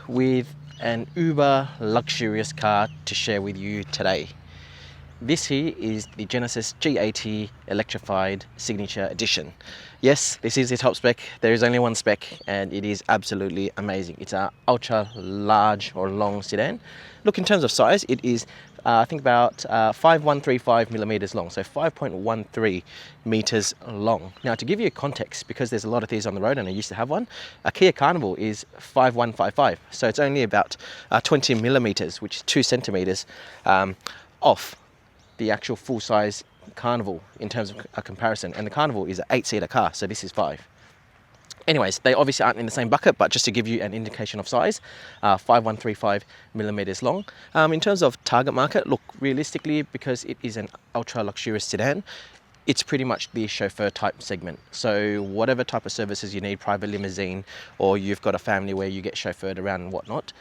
with an uber luxurious car to share with you today. This here is the Genesis G80 Electrified Signature Edition. Yes, this is the top spec. There is only one spec and it is absolutely amazing. It's an ultra large or long sedan. Look, in terms of size, it is I think about 5135 millimeters long, so 5.13 meters long. Now, to give you context, because there's a lot of these on the road and I used to have one, a Kia Carnival is 5155, so it's only about 20 millimeters, which is 2 centimeters off the actual full-size Carnival in terms of a comparison. And the Carnival is an 8-seater car, so this is 5. Anyways, they obviously aren't in the same bucket, but just to give you an indication of size, 5135 millimeters long. In terms of target market, look, realistically, because it is an ultra luxurious sedan, it's pretty much the chauffeur type segment. So whatever type of services you need, private limousine, or you've got a family where you get chauffeured around and whatnot,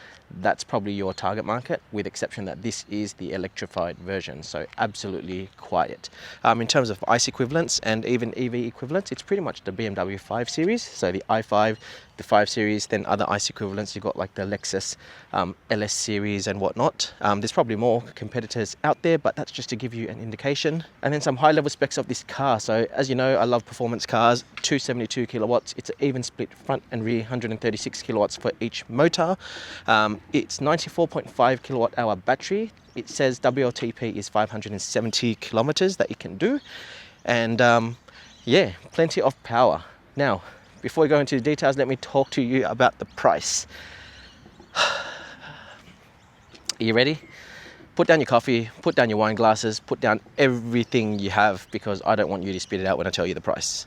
that's probably your target market, with exception that this is the electrified version, so absolutely quiet. In terms of ICE equivalents and even EV equivalents, it's pretty much the BMW 5 Series, so the i5, the 5 Series, then other ICE equivalents, you've got like the Lexus LS Series and whatnot. There's probably more competitors out there, but that's just to give you an indication. And then some high level specs of this car. So as you know, I love performance cars. 272 kilowatts, it's an even split front and rear, 136 kilowatts for each motor. It's 94.5 kilowatt hour battery. It says WLTP is 570 kilometers that it can do. And yeah, plenty of power. Now, before we go into the details, let me talk to you about the price. Are you ready? Put down your coffee, put down your wine glasses, put down everything you have, because I don't want you to spit it out when I tell you the price.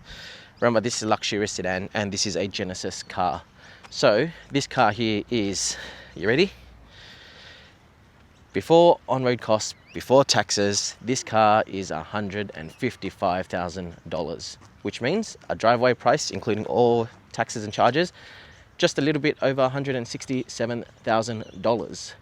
Remember, this is a luxurious sedan and this is a Genesis car. So this car here is, you ready? Before on-road costs, before taxes, this car is $155,000, which means a driveway price, including all taxes and charges, just a little bit over $167,000.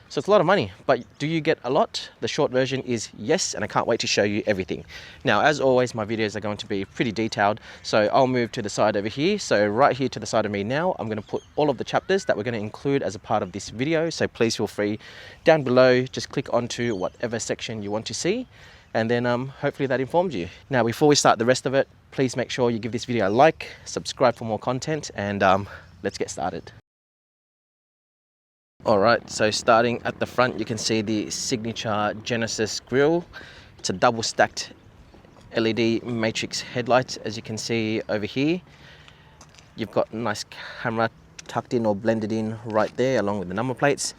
So it's a lot of money, but do you get a lot? The short version is yes, and I can't wait to show you everything. Now, as always, my videos are going to be pretty detailed, so I'll move to the side over here. So right here to the side of me now, I'm going to put all of the chapters that we're going to include as a part of this video. So please feel free down below, just click onto whatever section you want to see, and then hopefully that informs you. Now, before we start the rest of it, please make sure you give this video a like, subscribe for more content, and let's get started. Alright, so starting at the front, you can see the signature Genesis grille. It's a double stacked LED matrix headlight, as you can see over here. You've got a nice camera tucked in or blended in right there, along with the number plates.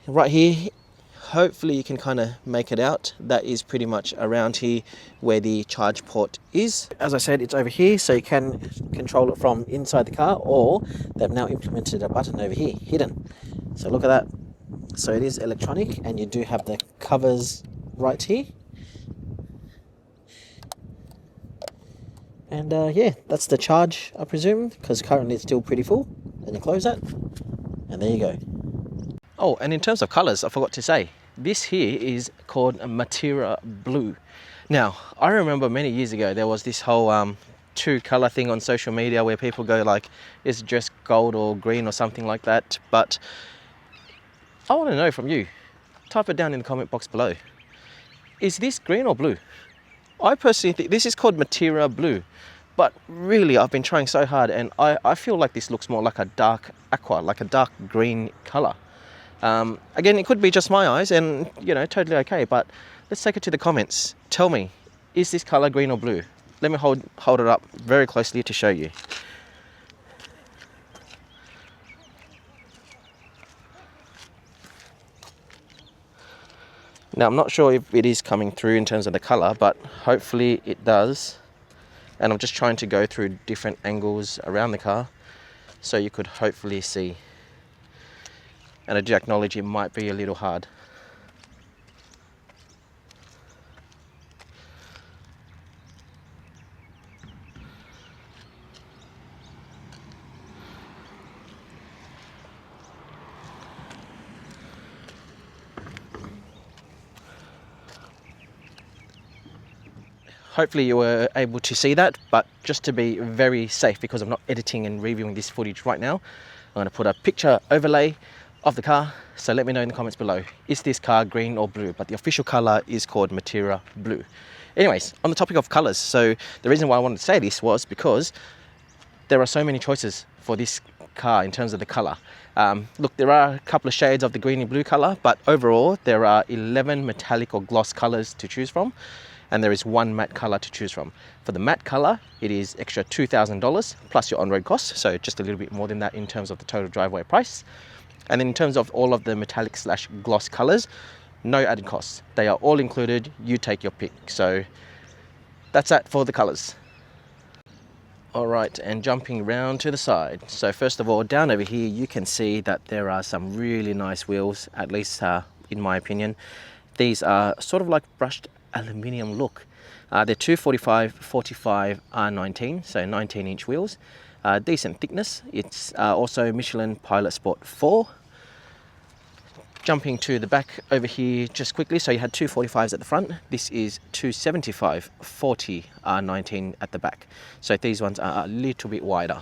Right here, hopefully you can kind of make it out. That is pretty much around here where the charge port is. As I said, it's over here, so you can control it from inside the car, or they've now implemented a button over here, hidden. So look at that. So it is electronic, and you do have the covers right here. And yeah, that's the charge, I presume, because currently it's still pretty full. Then you close that, and there you go. Oh, and in terms of colors, I forgot to say, this here is called a Matera Blue. Now, I remember many years ago, there was this whole 2-color thing on social media where people go like, is it just gold or green or something like that? But I want to know from you. Type it down in the comment box below. Is this green or blue? I personally think this is called Matera Blue. But really, I've been trying so hard, and I feel like this looks more like a dark aqua, like a dark green color. Again, it could be just my eyes, and you know, totally okay, but let's take it to the comments. Tell me, is this color green or blue? Let me hold it up very closely to show you. Now, I'm not sure if it is coming through in terms of the color, but hopefully it does. And I'm just trying to go through different angles around the car so you could hopefully see. And I do acknowledge it might be a little hard. Hopefully you were able to see that, but just to be very safe, because I'm not editing and reviewing this footage right now, I'm going to put a picture overlay of the car. So let me know in the comments below, is this car green or blue? But the official color is called Materia Blue. Anyways, on the topic of colors, so the reason why I wanted to say this was because there are so many choices for this car in terms of the color. Look, there are a couple of shades of the green and blue color, but overall there are 11 metallic or gloss colors to choose from, and there is one matte color to choose from. For the matte color, it is extra $2,000 plus your on-road costs, so just a little bit more than that in terms of the total driveway price. And then in terms of all of the metallic slash gloss colors, no added costs. They are all included, you take your pick. So that's that for the colors. All right, and jumping round to the side. So first of all, down over here, you can see that there are some really nice wheels, at least in my opinion. These are sort of like brushed aluminium look. They're 245/45 R19, so 19-inch wheels. Decent thickness. It's also Michelin Pilot Sport 4. Jumping to the back over here just quickly, so you had 245s at the front. This is 275/40 R19 at the back. So these ones are a little bit wider.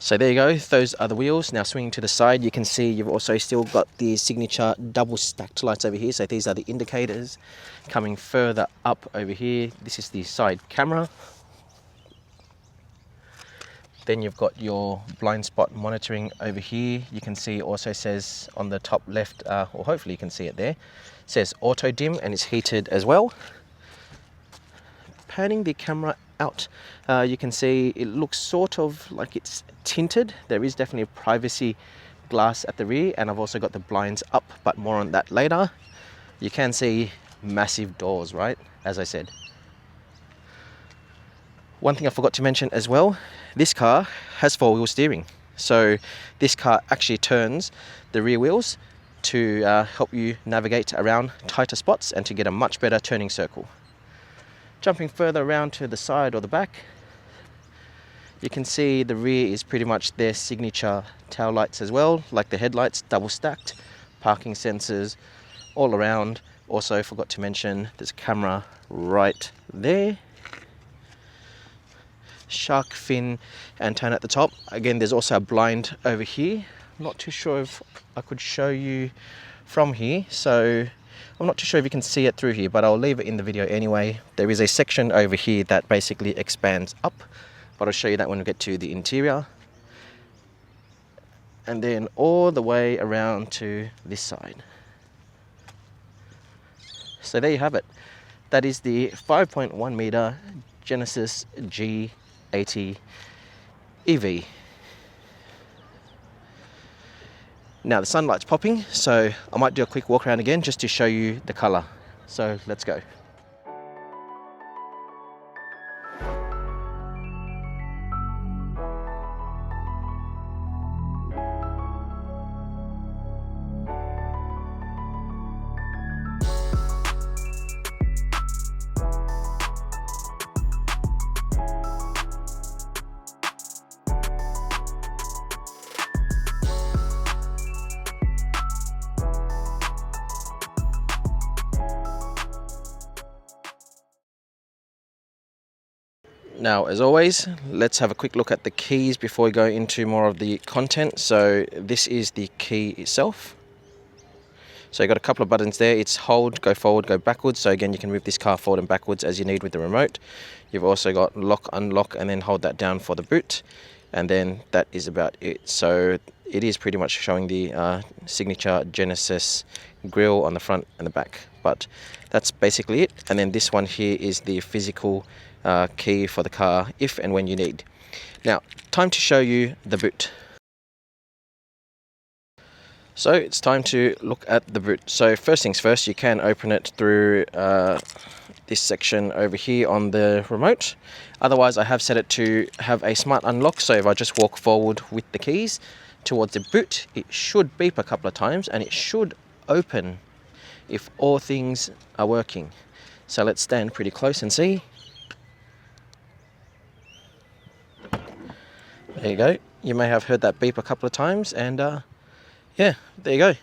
So there you go, those are the wheels. Now swinging to the side, you can see you've also still got the signature double stacked lights over here. So these are the indicators. Coming further up over here, this is the side camera. Then you've got your blind spot monitoring over here. You can see it also says on the top left, or hopefully you can see it there, it says auto dim, and it's heated as well. Panning the camera out, you can see it looks sort of like it's tinted. There is definitely a privacy glass at the rear, and I've also got the blinds up, but more on that later. You can see massive doors, right, as I said. One thing I forgot to mention as well, this car has four-wheel steering. So this car actually turns the rear wheels to help you navigate around tighter spots and to get a much better turning circle. Jumping further around to the side or the back, you can see the rear is pretty much their signature tail lights as well, like the headlights, double stacked, parking sensors all around. Also forgot to mention there's a camera right there. Shark fin antenna at the top. Again, there's also a blind over here. I'm not too sure if I could show you from here, so I'm not too sure if you can see it through here, but I'll leave it in the video anyway. There is a section over here that basically expands up, but I'll show you that when we get to the interior. And then all the way around to this side. So there you have it. That is the 5.1 meter Genesis G80 EV. Now the sunlight's popping, so I might do a quick walk around again just to show you the color. So let's go. Now, as always, let's have a quick look at the keys before we go into more of the content. So this is the key itself. So you've got a couple of buttons there. It's hold, go forward, go backwards. So again, you can move this car forward and backwards as you need with the remote. You've also got lock, unlock, and then hold that down for the boot. And then that is about it. So it is pretty much showing the signature Genesis grille on the front and the back. But that's basically it. And then this one here is the physical key for the car if and when you need. Now, time to show you the boot. So it's time to look at the boot. So first things first, you can open it through this section over here on the remote. Otherwise, I have set it to have a smart unlock. So if I just walk forward with the keys towards the boot, it should beep a couple of times and it should open if all things are working. So let's stand pretty close and see. There you go. You may have heard that beep a couple of times, and yeah, there you go.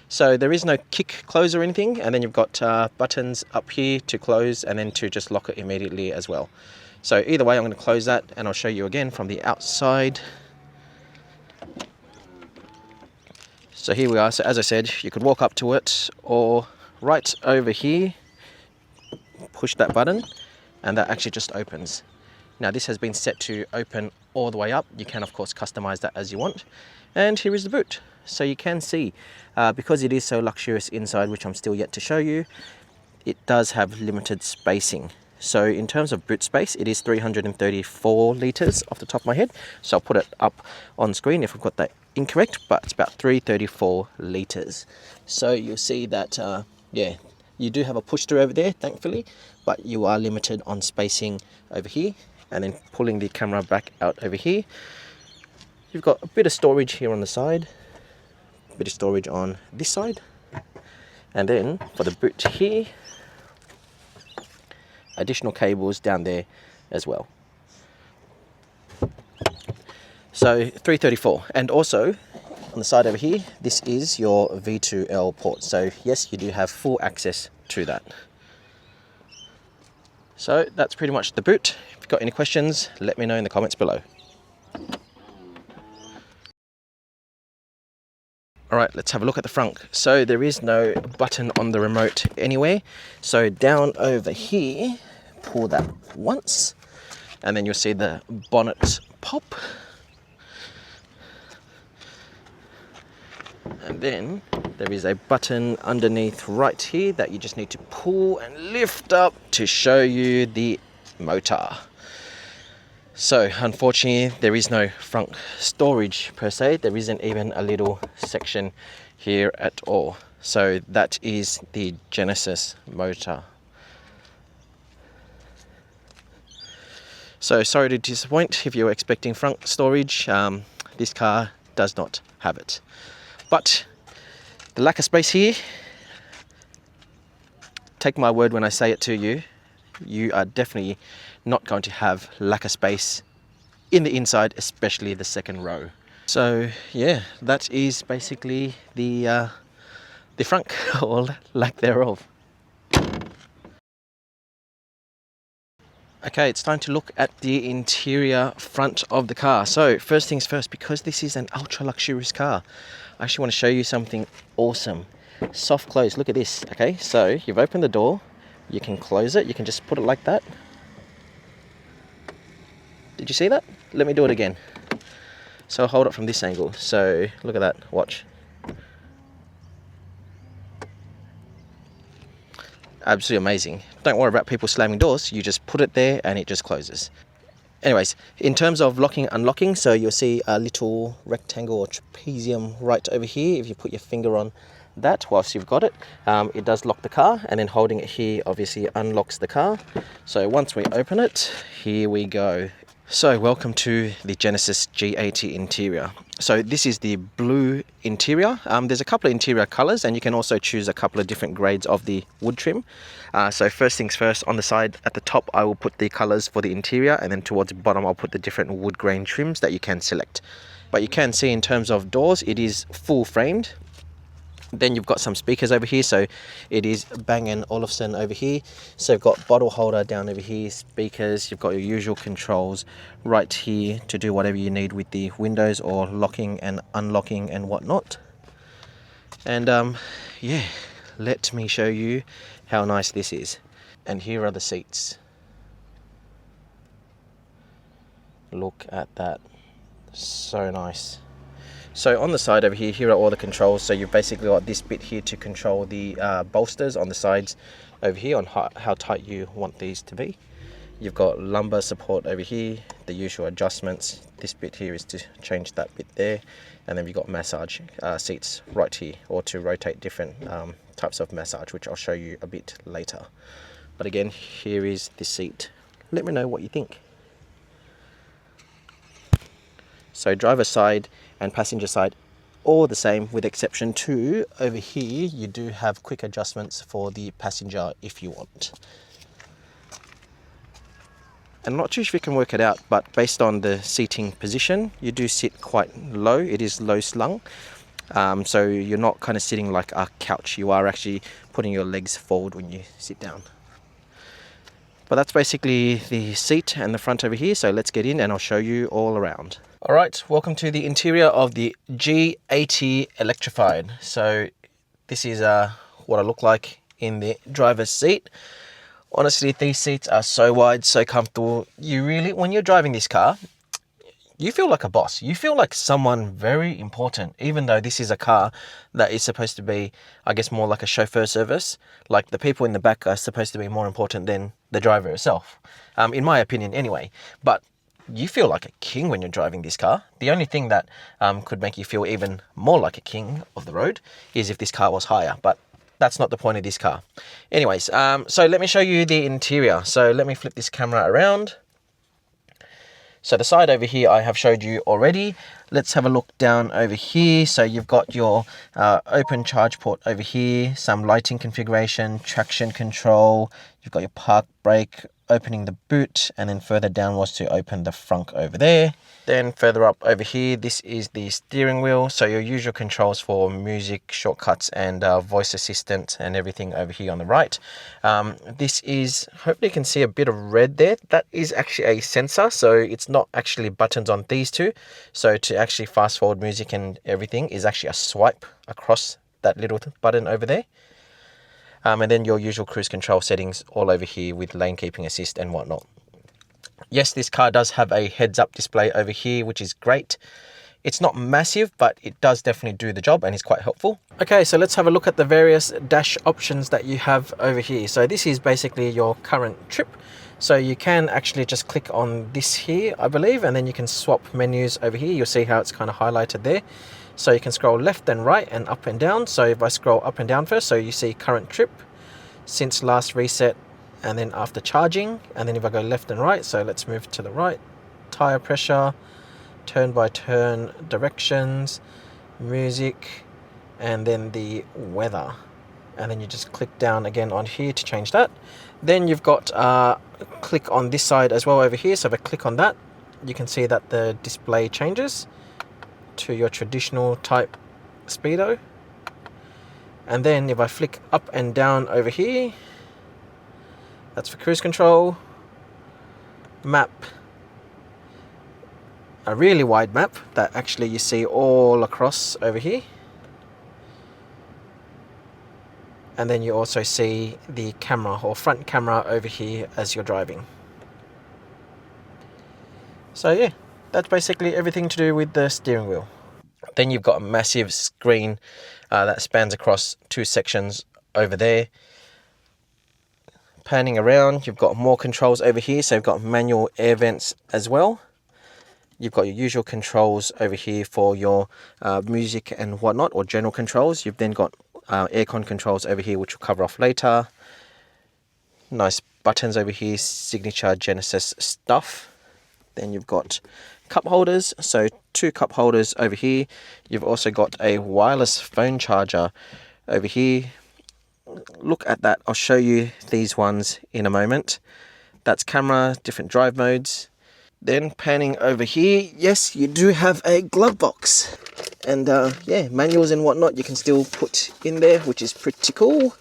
So there is no kick close or anything, and then you've got buttons up here to close and then to just lock it immediately as well. So either way, I'm going to close that and I'll show you again from the outside. So here we are. So as I said, you could walk up to it or right over here, push that button and that actually just opens. Now this has been set to open all the way up. You can of course customize that as you want. And here is the boot. So you can see, because it is so luxurious inside, which I'm still yet to show you, it does have limited spacing. So in terms of boot space, it is 334 litres off the top of my head. So I'll put it up on screen if I've got that incorrect, but it's about 334 litres. So you'll see that, yeah, you do have a push through over there, thankfully, but you are limited on spacing over here. And then pulling the camera back out over here, you've got a bit of storage here on the side, a bit of storage on this side, and then for the boot here, additional cables down there as well. So 334, and also on the side over here, this is your V2L port. So yes, you do have full access to that. So that's pretty much the boot. If you've got any questions, let me know in the comments below. Alright, let's have a look at the frunk. So there is no button on the remote anywhere. So down over here, pull that once, and then you'll see the bonnet pop. And then there is a button underneath right here that you just need to pull and lift up to show you the motor. So unfortunately there is no frunk storage per se. There isn't even a little section here at all. So that is the Genesis motor. So sorry to disappoint if you're expecting frunk storage. This car does not have it. But the lack of space here, take my word when I say it to you, you are definitely not going to have lack of space in the inside, especially the second row. So yeah, that is basically the frunk, or lack thereof. Okay, it's time to look at the interior front of the car. So first things first, because this is an ultra luxurious car, I actually want to show you something awesome. Soft close, look at this. Okay, so you've opened the door, you can close it, you can just put it like that. Did you see that? Let me do it again. So I'll hold it from this angle. So look at that, watch. Absolutely amazing. Don't worry about people slamming doors, you just put it there and it just closes. Anyways, in terms of locking, unlocking, so you'll see a little rectangle or trapezium right over here. If you put your finger on that whilst you've got it, it does lock the car, and then holding it here obviously unlocks the car. So once we open it, here we go. So welcome to the Genesis G80 interior. So this is the blue interior. There's a couple of interior colors, and you can also choose a couple of different grades of the wood trim. So first things first, on the side at the top I will put the colors for the interior, and then towards the bottom I'll put the different wood grain trims that you can select. But you can see in terms of doors, it is full framed. Then you've got some speakers over here, so it is Bang & Olufsen over here. So you've got bottle holder down over here, speakers, you've got your usual controls right here to do whatever you need with the windows or locking and unlocking and whatnot. And yeah, let me show you how nice this is. And here are the seats. Look at that, so nice. So on the side over here, here are all the controls. So you've basically got this bit here to control the bolsters on the sides over here on how tight you want these to be. You've got lumbar support over here, the usual adjustments. This bit here is to change that bit there. And then you've got massage seats right here, or to rotate different types of massage, which I'll show you a bit later. But again, here is the seat. Let me know what you think. So driver side and passenger side all the same, with exception to over here you do have quick adjustments for the passenger if you want. I'm not too sure if you can work it out, but based on the seating position, you do sit quite low. It is low slung. So you're not kind of sitting like a couch. You are actually putting your legs forward when you sit down. But that's basically the seat and the front over here. So let's get in and I'll show you all around. All right, welcome to the interior of the G80 Electrified. So this is what I look like in the driver's seat. Honestly, these seats are so wide, so comfortable. You really, when you're driving this car, you feel like a boss. You feel like someone very important, even though this is a car that is supposed to be, I guess, more like a chauffeur service. Like the people in the back are supposed to be more important than the driver itself, in my opinion anyway. But you feel like a king when you're driving this car. The only thing that could make you feel even more like a king of the road is if this car was higher, but that's not the point of this car. Anyways, so let me show you the interior. So let me flip this camera around. So the side over here I have showed you already. Let's have a look down over here. So you've got your open charge port over here, some lighting configuration, traction control. You've got your park brake, opening the boot, and then further down was to open the frunk over there. Then further up over here, this is the steering wheel. So your usual controls for music, shortcuts, and voice assistant and everything over here on the right. This is, hopefully you can see a bit of red there. That is actually a sensor. So it's not actually buttons on these two. So to actually fast forward music and everything is actually a swipe across that little button over there. And then your usual cruise control settings all over here with lane keeping assist and whatnot. Yes, this car does have a heads-up display over here, which is great. It's not massive, but it does definitely do the job and is quite helpful. Okay, so let's have a look at the various dash options that you have over here. So this is basically your current trip. So you can actually just click on this here, I believe, and then you can swap menus over here. You'll see how it's kind of highlighted there. So you can scroll left and right and up and down. So if I scroll up and down first, so you see current trip, since last reset, and then after charging. And then if I go left and right, so let's move to the right, tire pressure, turn by turn directions, music, and then the weather. And then you just click down again on here to change that. Then you've got click on this side as well over here. So if I click on that, you can see that the display changes to your traditional type speedo. And then if I flick up and down over here, that's for cruise control, map, a really wide map that actually you see all across over here. And then you also see the camera or front camera over here as you're driving. So yeah, that's basically everything to do with the steering wheel. Then you've got a massive screen that spans across two sections over there. Panning around, you've got more controls over here. So you've got manual air vents as well. You've got your usual controls over here for your music and whatnot, or general controls. You've then got aircon controls over here, which we'll cover off later. Nice buttons over here, signature Genesis stuff. Then you've got cup holders, so 2 cup holders over here. You've also got a wireless phone charger over here. Look at that, I'll show you these ones in a moment. That's camera, different drive modes. Then panning over here, yes, you do have a glove box. And yeah, manuals and whatnot you can still put in there, which is pretty cool.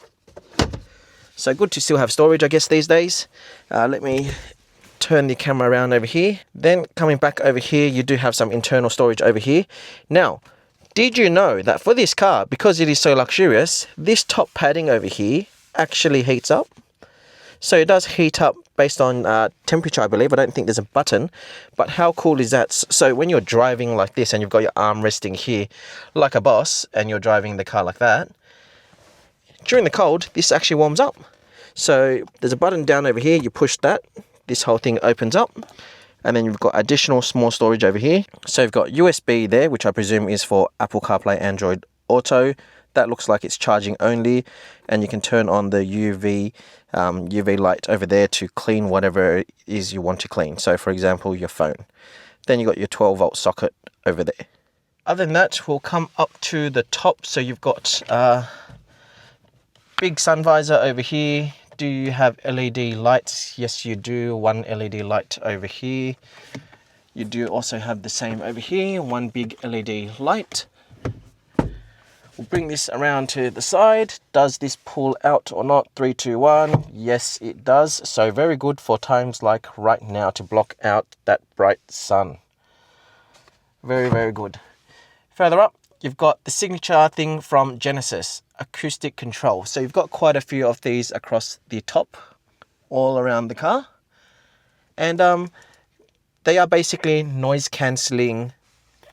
So good to still have storage, I guess, these days. Let me turn the camera around over here. Then coming back over here, you do have some internal storage over here. Now, did you know that for this car, because it is so luxurious, this top padding over here actually heats up? So it does heat up based on temperature, I believe. I don't think there's a button, but how cool is that? So when you're driving like this and you've got your arm resting here like a boss and you're driving the car like that, during the cold, this actually warms up. So there's a button down over here, you push that, this whole thing opens up. And then you've got additional small storage over here. So you've got USB there, which I presume is for Apple CarPlay, Android Auto. That looks like it's charging only. And you can turn on the UV light over there to clean whatever it is you want to clean. So for example, your phone. Then you've got your 12-volt socket over there. Other than that, we'll come up to the top. So you've got big sun visor over here. Do you have LED lights? Yes, you do. 1 LED light over here. You do also have the same over here, 1 big LED light. We'll bring this around to the side. Does this pull out or not? 3, 2, 1. Yes, it does. So very good for times like right now to block out that bright sun. Very, very good. Further up, you've got the signature thing from Genesis, acoustic control. So you've got quite a few of these across the top, all around the car. And they are basically noise cancelling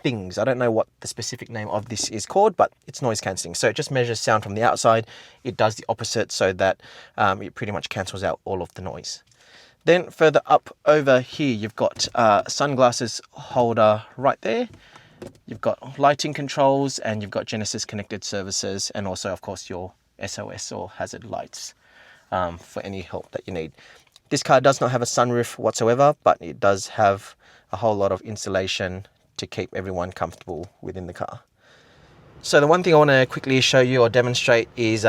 things. I don't know what the specific name of this is called, but it's noise cancelling. So it just measures sound from the outside. It does the opposite so that it pretty much cancels out all of the noise. Then further up over here, you've got sunglasses holder right there. You've got lighting controls and you've got Genesis connected services and also, of course, your SOS or hazard lights for any help that you need. This car does not have a sunroof whatsoever, but it does have a whole lot of insulation to keep everyone comfortable within the car. So the one thing I want to quickly show you or demonstrate is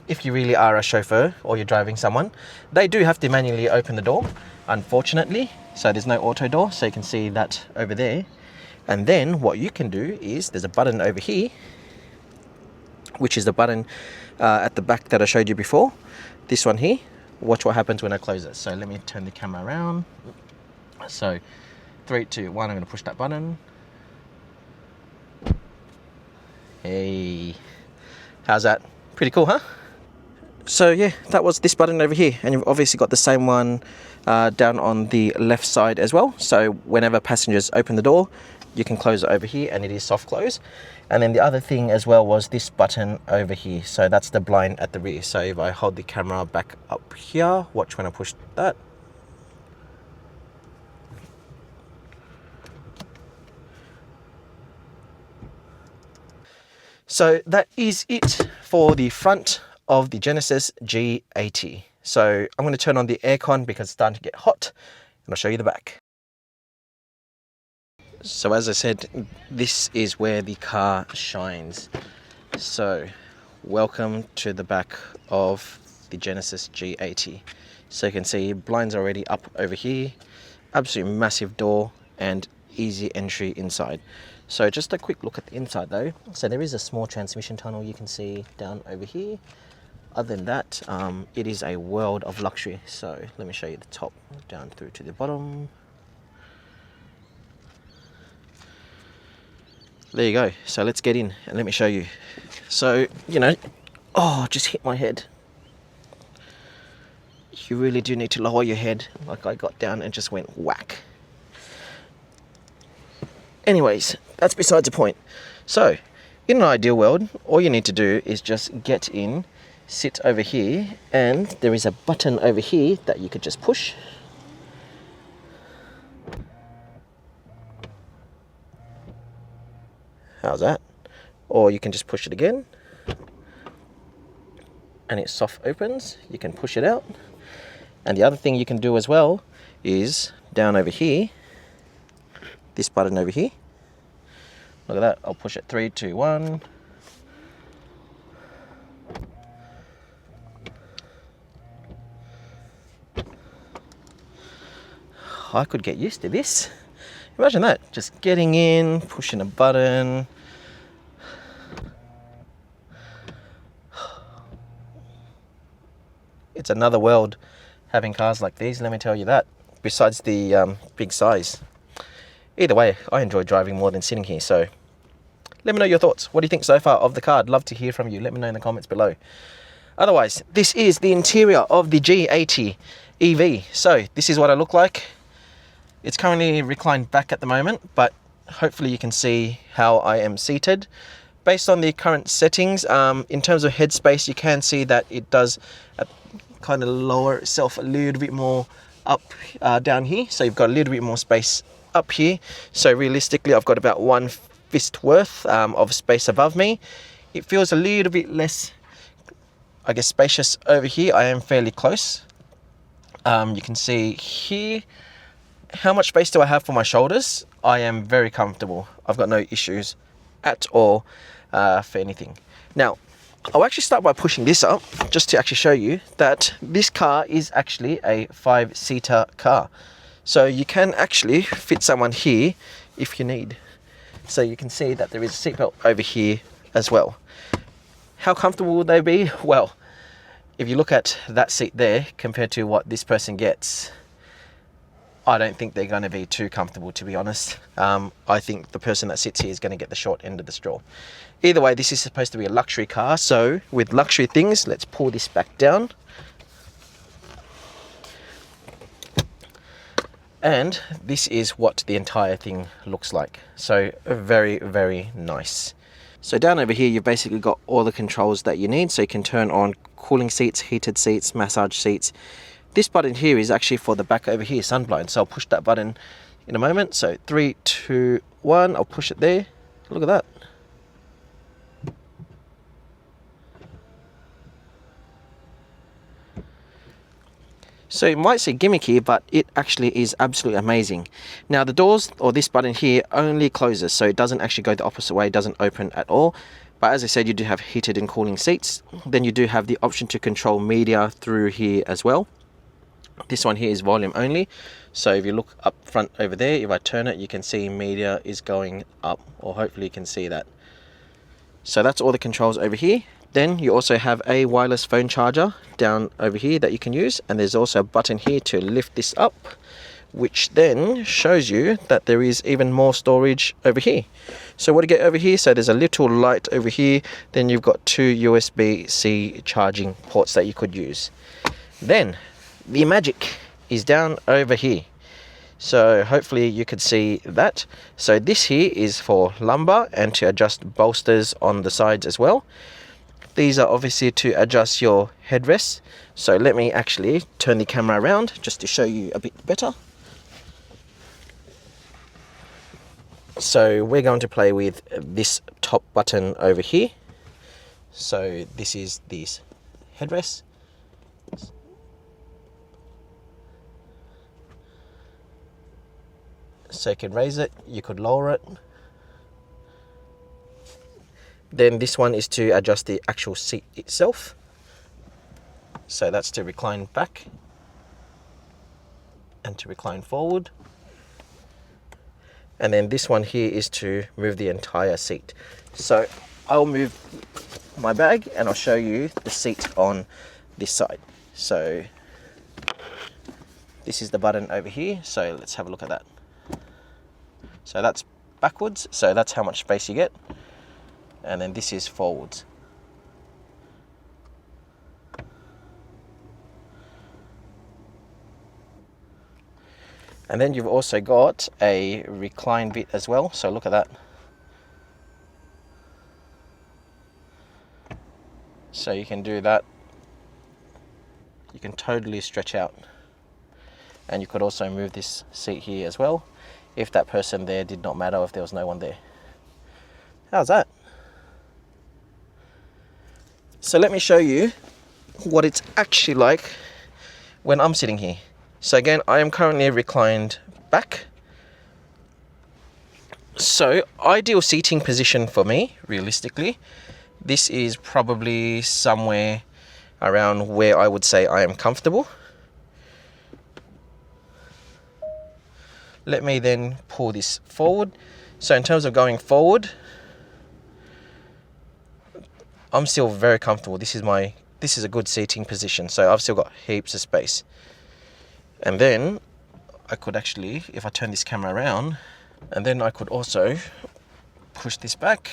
if you really are a chauffeur or you're driving someone, they do have to manually open the door, unfortunately. So there's no auto door, so you can see that over there. And then what you can do is there's a button over here, which is the button at the back that I showed you before. This one here. Watch what happens when I close it. So let me turn the camera around. So 3, 2, 1, I'm going to push that button. Hey, how's that? Pretty cool, huh? So yeah, that was this button over here. And you've obviously got the same one down on the left side as well. So whenever passengers open the door, you can close it over here and it is soft close. And then the other thing as well was this button over here. So that's the blind at the rear. So if I hold the camera back up here, watch when I push that. So that is it for the front of the Genesis G80. So I'm going to turn on the aircon because it's starting to get hot and I'll show you the back. So as I said, this is where the car shines. So welcome to the back of the Genesis G80. So you can see blinds already up over here, absolutely massive door and easy entry inside. So just a quick look at the inside though. So there is a small transmission tunnel you can see down over here. Other than that, it is a world of luxury. So let me show you the top down through to the bottom. There you go. So let's get in and let me show you. So, you know, oh, just hit my head. You really do need to lower your head. Like I got down and just went whack. Anyways, that's besides the point. So, in an ideal world, all you need to do is just get in, sit over here, and there is a button over here that you could just push. How's that? Or you can just push it again and it soft opens. You can push it out. And the other thing you can do as well is down over here, this button over here. Look at that. I'll push it 3, 2, 1. I could get used to this. Imagine that, just getting in, pushing a button. It's another world having cars like these, let me tell you that, besides the big size. Either way, I enjoy driving more than sitting here, so let me know your thoughts. What do you think so far of the car? I'd love to hear from you. Let me know in the comments below. Otherwise, this is the interior of the G80 EV. So this is what I look like. It's currently reclined back at the moment, but hopefully you can see how I am seated. Based on the current settings, in terms of headspace, you can see that it does kind of lower itself a little bit more up down here. So you've got a little bit more space up here. So realistically, I've got about 1 fist worth of space above me. It feels a little bit less, I guess, spacious over here. I am fairly close. You can see here. How much space do I have for my shoulders? I am very comfortable. I've got no issues at all for anything. Now, I'll actually start by pushing this up just to actually show you that this car is actually a 5-seater car. So you can actually fit someone here if you need. So you can see that there is a seatbelt over here as well. How comfortable will they be? Well, if you look at that seat there compared to what this person gets, I don't think they're going to be too comfortable, to be honest. I think the person that sits here is going to get the short end of the straw. Either way, this is supposed to be a luxury car, so with luxury things, let's pull this back down. And this is what the entire thing looks like. So very, very nice. So down over here, you've basically got all the controls that you need. So you can turn on cooling seats, heated seats, massage seats. This button here is actually for the back over here, sun blind. So I'll push that button in a moment. So 3, 2, 1, I'll push it there. Look at that. So it might say gimmicky, but it actually is absolutely amazing. Now the doors, or this button here, only closes, so it doesn't actually go the opposite way, it doesn't open at all. But as I said, you do have heated and cooling seats. Then you do have the option to control media through here as well. This one here is volume only. So if you look up front over there, if I turn it, you can see media is going up, or hopefully you can see that. So that's all the controls over here. Then you also have a wireless phone charger down over here that you can use, and there's also a button here to lift this up, which then shows you that there is even more storage over here. So what do you get over here? So there's a little light over here, then you've got 2 USB-C charging ports that you could use. Then the magic is down over here. So hopefully you could see that. So this here is for lumbar and to adjust bolsters on the sides as well. These are obviously to adjust your headrests. So let me actually turn the camera around just to show you a bit better. So we're going to play with this top button over here. So this is these headrests. So you can raise it, you could lower it. Then this one is to adjust the actual seat itself. So that's to recline back and to recline forward. And then this one here is to move the entire seat. So I'll move my bag and I'll show you the seat on this side. So this is the button over here. So let's have a look at that. So that's backwards. So that's how much space you get. And then this is forwards. And then you've also got a recline bit as well. So look at that. So you can do that. You can totally stretch out. And you could also move this seat here as well, if that person there did not matter, if there was no one there. How's that? So let me show you what it's actually like when I'm sitting here. So again, I am currently reclined back. So ideal seating position for me, realistically, this is probably somewhere around where I would say I am comfortable. Let me then pull this forward. So in terms of going forward, I'm still very comfortable. This is a good seating position. So I've still got heaps of space. And then I could actually, if I turn this camera around, and then I could also push this back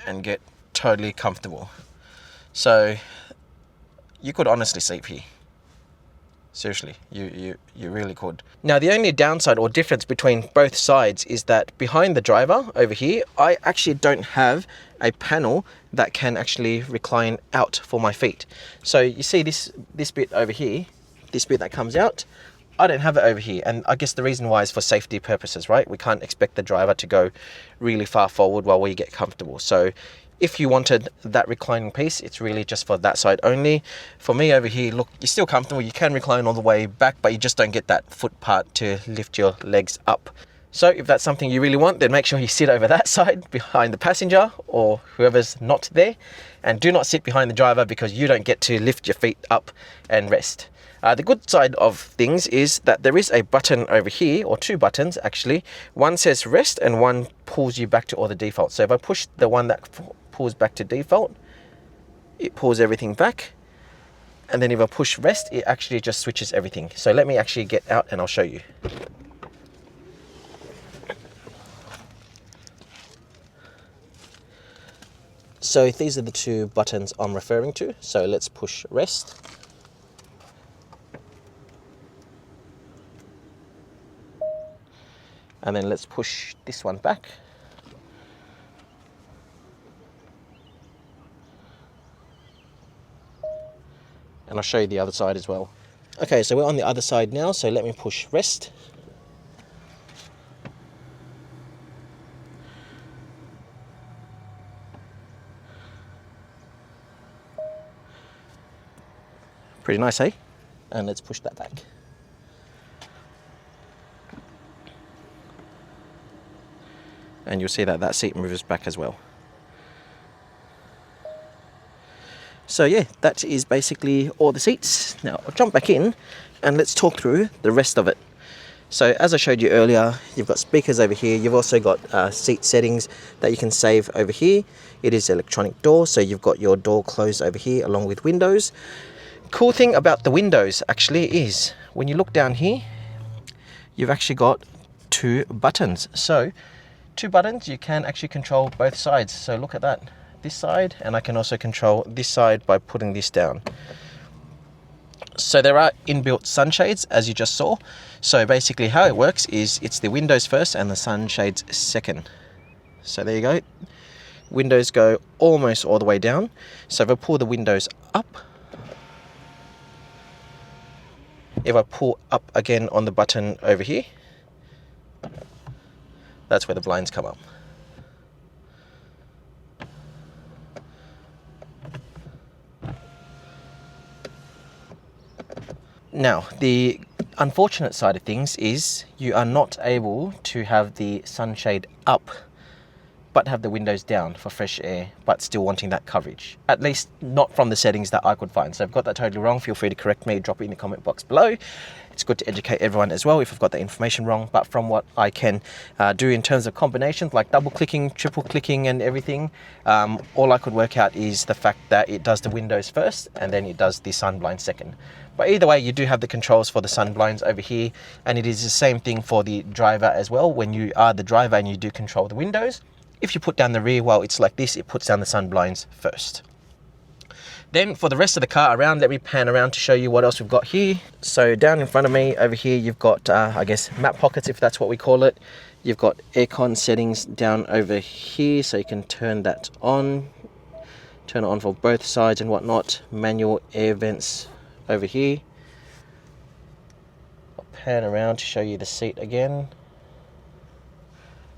and get totally comfortable. So you could honestly sleep here. Seriously, you really could. Now the only downside or difference between both sides is that behind the driver over here, I actually don't have a panel that can actually recline out for my feet. So you see this bit over here, this bit that comes out, I don't have it over here. And I guess the reason why is for safety purposes, right? We can't expect the driver to go really far forward while we get comfortable. So if you wanted that reclining piece, it's really just for that side only. For me over here, look, you're still comfortable. You can recline all the way back, but you just don't get that foot part to lift your legs up. So if that's something you really want, then make sure you sit over that side behind the passenger or whoever's not there. And do not sit behind the driver because you don't get to lift your feet up and rest. The good side of things is that there is a button over here, or two buttons actually. One says rest and one pulls you back to all the default. So if I push the one that pulls back to default, it pulls everything back. And then if I push rest, it actually just switches everything. So let me actually get out and I'll show you. So these are the two buttons I'm referring to. So let's push rest. And then let's push this one back. And I'll show you the other side as well. Okay, so we're on the other side now, so let me push rest. Pretty nice, eh? And let's push that back. And you'll see that that seat moves back as well. So yeah, that is basically all the seats. Now I'll jump back in and let's talk through the rest of it. So as I showed you earlier, you've got speakers over here. You've also got seat settings that you can save over here. It is electronic door, so you've got your door closed over here along with windows. Cool thing about the windows actually is when you look down here, you've actually got two buttons. So two buttons, you can actually control both sides. So look at that, this side, and I can also control this side by putting this down. So there are inbuilt sunshades, as you just saw. So basically how it works is it's the windows first and the sunshades second. So there you go. Windows go almost all the way down. So if I pull the windows up, if I pull up again on the button over here, that's where the blinds come up. Now, the unfortunate side of things is you are not able to have the sunshade up but have the windows down for fresh air, but still wanting that coverage. At least not from the settings that I could find. So if I've got that totally wrong, feel free to correct me, drop it in the comment box below. It's good to educate everyone as well if I've got the information wrong, but from what I can do in terms of combinations like double clicking, triple clicking and everything, all I could work out is the fact that it does the windows first and then it does the sun blind second. But either way, you do have the controls for the sun blinds over here, and it is the same thing for the driver as well. When you are the driver and you do control the windows, if you put down the rear, well, it's like this, it puts down the sun blinds first. Then for the rest of the car around, let me pan around to show you what else we've got here. So down in front of me over here, you've got, I guess, map pockets, if that's what we call it. You've got aircon settings down over here, so you can turn that on. Turn it on for both sides and whatnot. Manual air vents over here. I'll pan around to show you the seat again.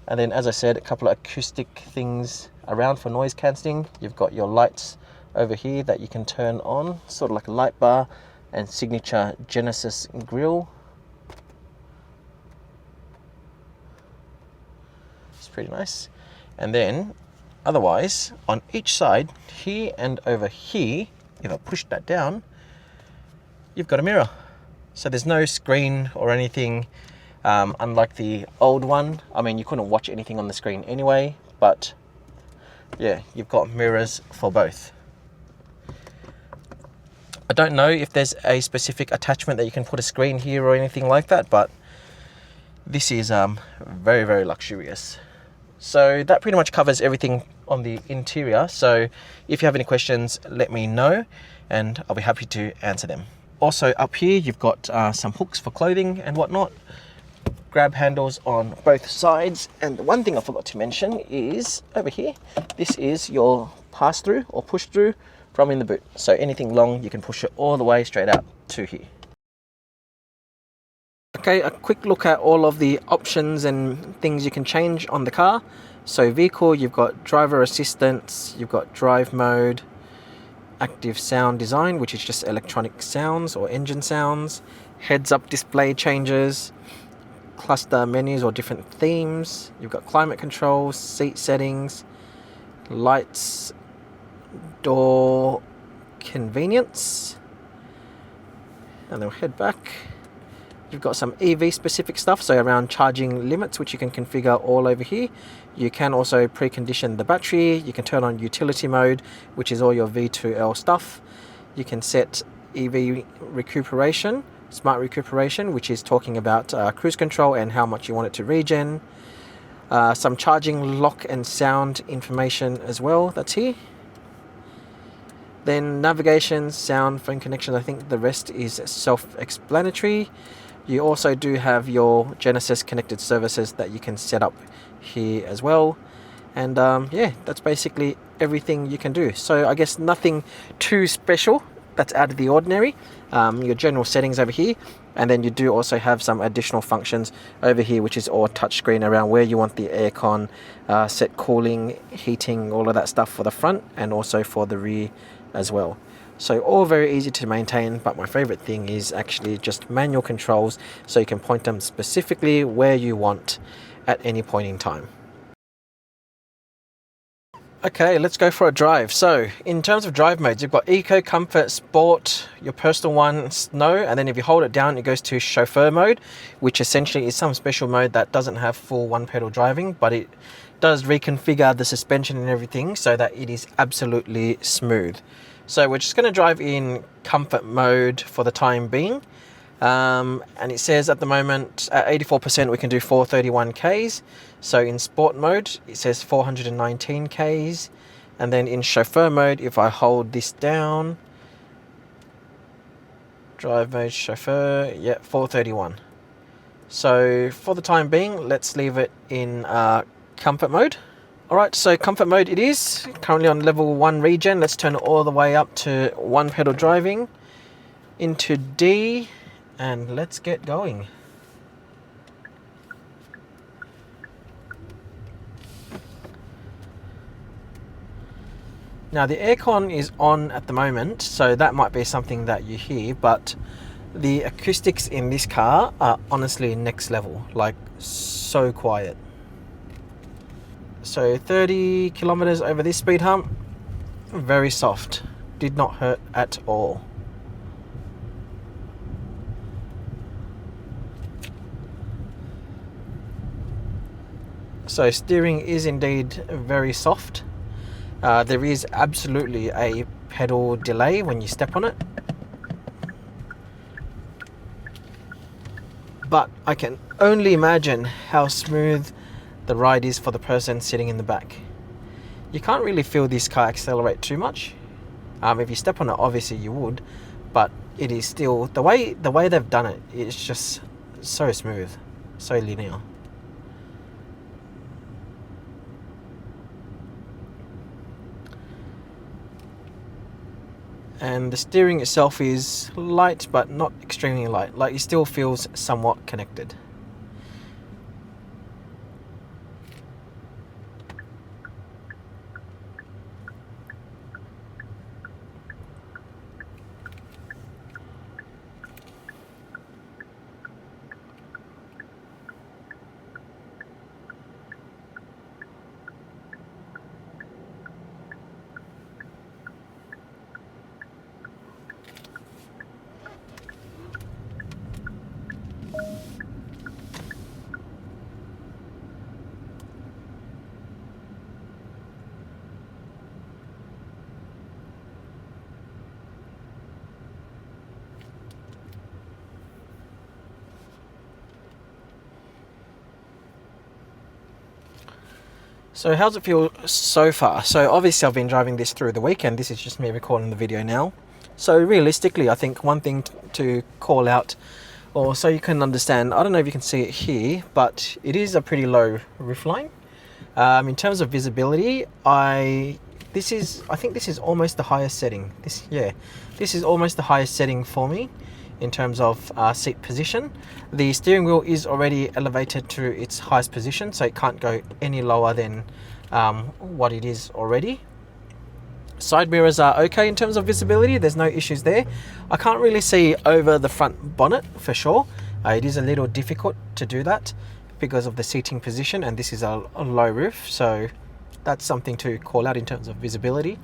And then, as I said, a couple of acoustic things around for noise cancelling. You've got your lights over here that you can turn on, sort of like a light bar, and signature Genesis grille. It's pretty nice. And then, otherwise, on each side, here and over here, if I push that down, you've got a mirror. So there's no screen or anything. Unlike the old one, I mean, you couldn't watch anything on the screen anyway, but yeah, you've got mirrors for both. I don't know if there's a specific attachment that you can put a screen here or anything like that, but this is very, very luxurious. So that pretty much covers everything on the interior. So if you have any questions, let me know and I'll be happy to answer them. Also up here, you've got some hooks for clothing and whatnot. Grab handles on both sides, and the one thing I forgot to mention is over here, this is your pass through or push through from in the boot. So anything long, you can push it all the way straight out to here. Okay, a quick look at all of the options and things you can change on the car. So vehicle, you've got driver assistance, you've got drive mode, active sound design, which is just electronic sounds or engine sounds, heads up display changes, cluster menus or different themes. You've got climate control, seat settings, lights, door convenience, and then we'll head back. You've got some EV specific stuff, so around charging limits, which you can configure all over here. You can also precondition the battery. You can turn on utility mode, which is all your V2L stuff. You can set EV recuperation, smart recuperation, which is talking about cruise control and how much you want it to regen. Some charging lock and sound information as well, that's here. Then navigation, sound, phone connection. I think the rest is self-explanatory. You also do have your Genesis connected services that you can set up here as well. And yeah, that's basically everything you can do. So I guess nothing too special that's out of the ordinary. Your general settings over here. And then you do also have some additional functions over here, which is all touchscreen around where you want the aircon, set cooling, heating, all of that stuff for the front and also for the rear as well. So all very easy to maintain, but my favorite thing is actually just manual controls, so you can point them specifically where you want at any point in time. Okay, let's go for a drive. So in terms of drive modes, you've got Eco, Comfort, Sport, your personal one, Snow, and then if you hold it down, it goes to Chauffeur mode, which essentially is some special mode that doesn't have full one pedal driving, but it does reconfigure the suspension and everything so that it is absolutely smooth. So we're just going to drive in Comfort mode for the time being. And it says at the moment at 84% we can do 431 Ks. So in Sport mode it says 419 Ks. And then in Chauffeur mode, if I hold this down, drive mode, Chauffeur, yeah, 431. So for the time being, let's leave it in Comfort mode. Alright, so Comfort mode it is, currently on level 1 regen. Let's turn it all the way up to one pedal driving, into D, and let's get going. Now the aircon is on at the moment, so that might be something that you hear, but the acoustics in this car are honestly next level, like so quiet. So 30 kilometers over this speed hump, very soft, did not hurt at all. So steering is indeed very soft. There is absolutely a pedal delay when you step on it, but I can only imagine how smooth the ride is for the person sitting in the back. You can't really feel this car accelerate too much. If you step on it, obviously you would, but it is still, the way they've done it, it's just so smooth, so linear. And the steering itself is light, but not extremely light. Like, it still feels somewhat connected. So how's it feel so far? So obviously I've been driving this through the weekend. This is just me recording the video now. So realistically, I think one thing to call out, or so you can understand, I don't know if you can see it here, but it is a pretty low roofline. In terms of visibility, I think this is almost the highest setting. This is almost the highest setting for me in terms of seat position. The steering wheel is already elevated to its highest position, so it can't go any lower than what it is already. Side mirrors are okay in terms of visibility, there's no issues there. I can't really see over the front bonnet for sure. It is a little difficult to do that because of the seating position, and this is a low roof, so that's something to call out in terms of visibility.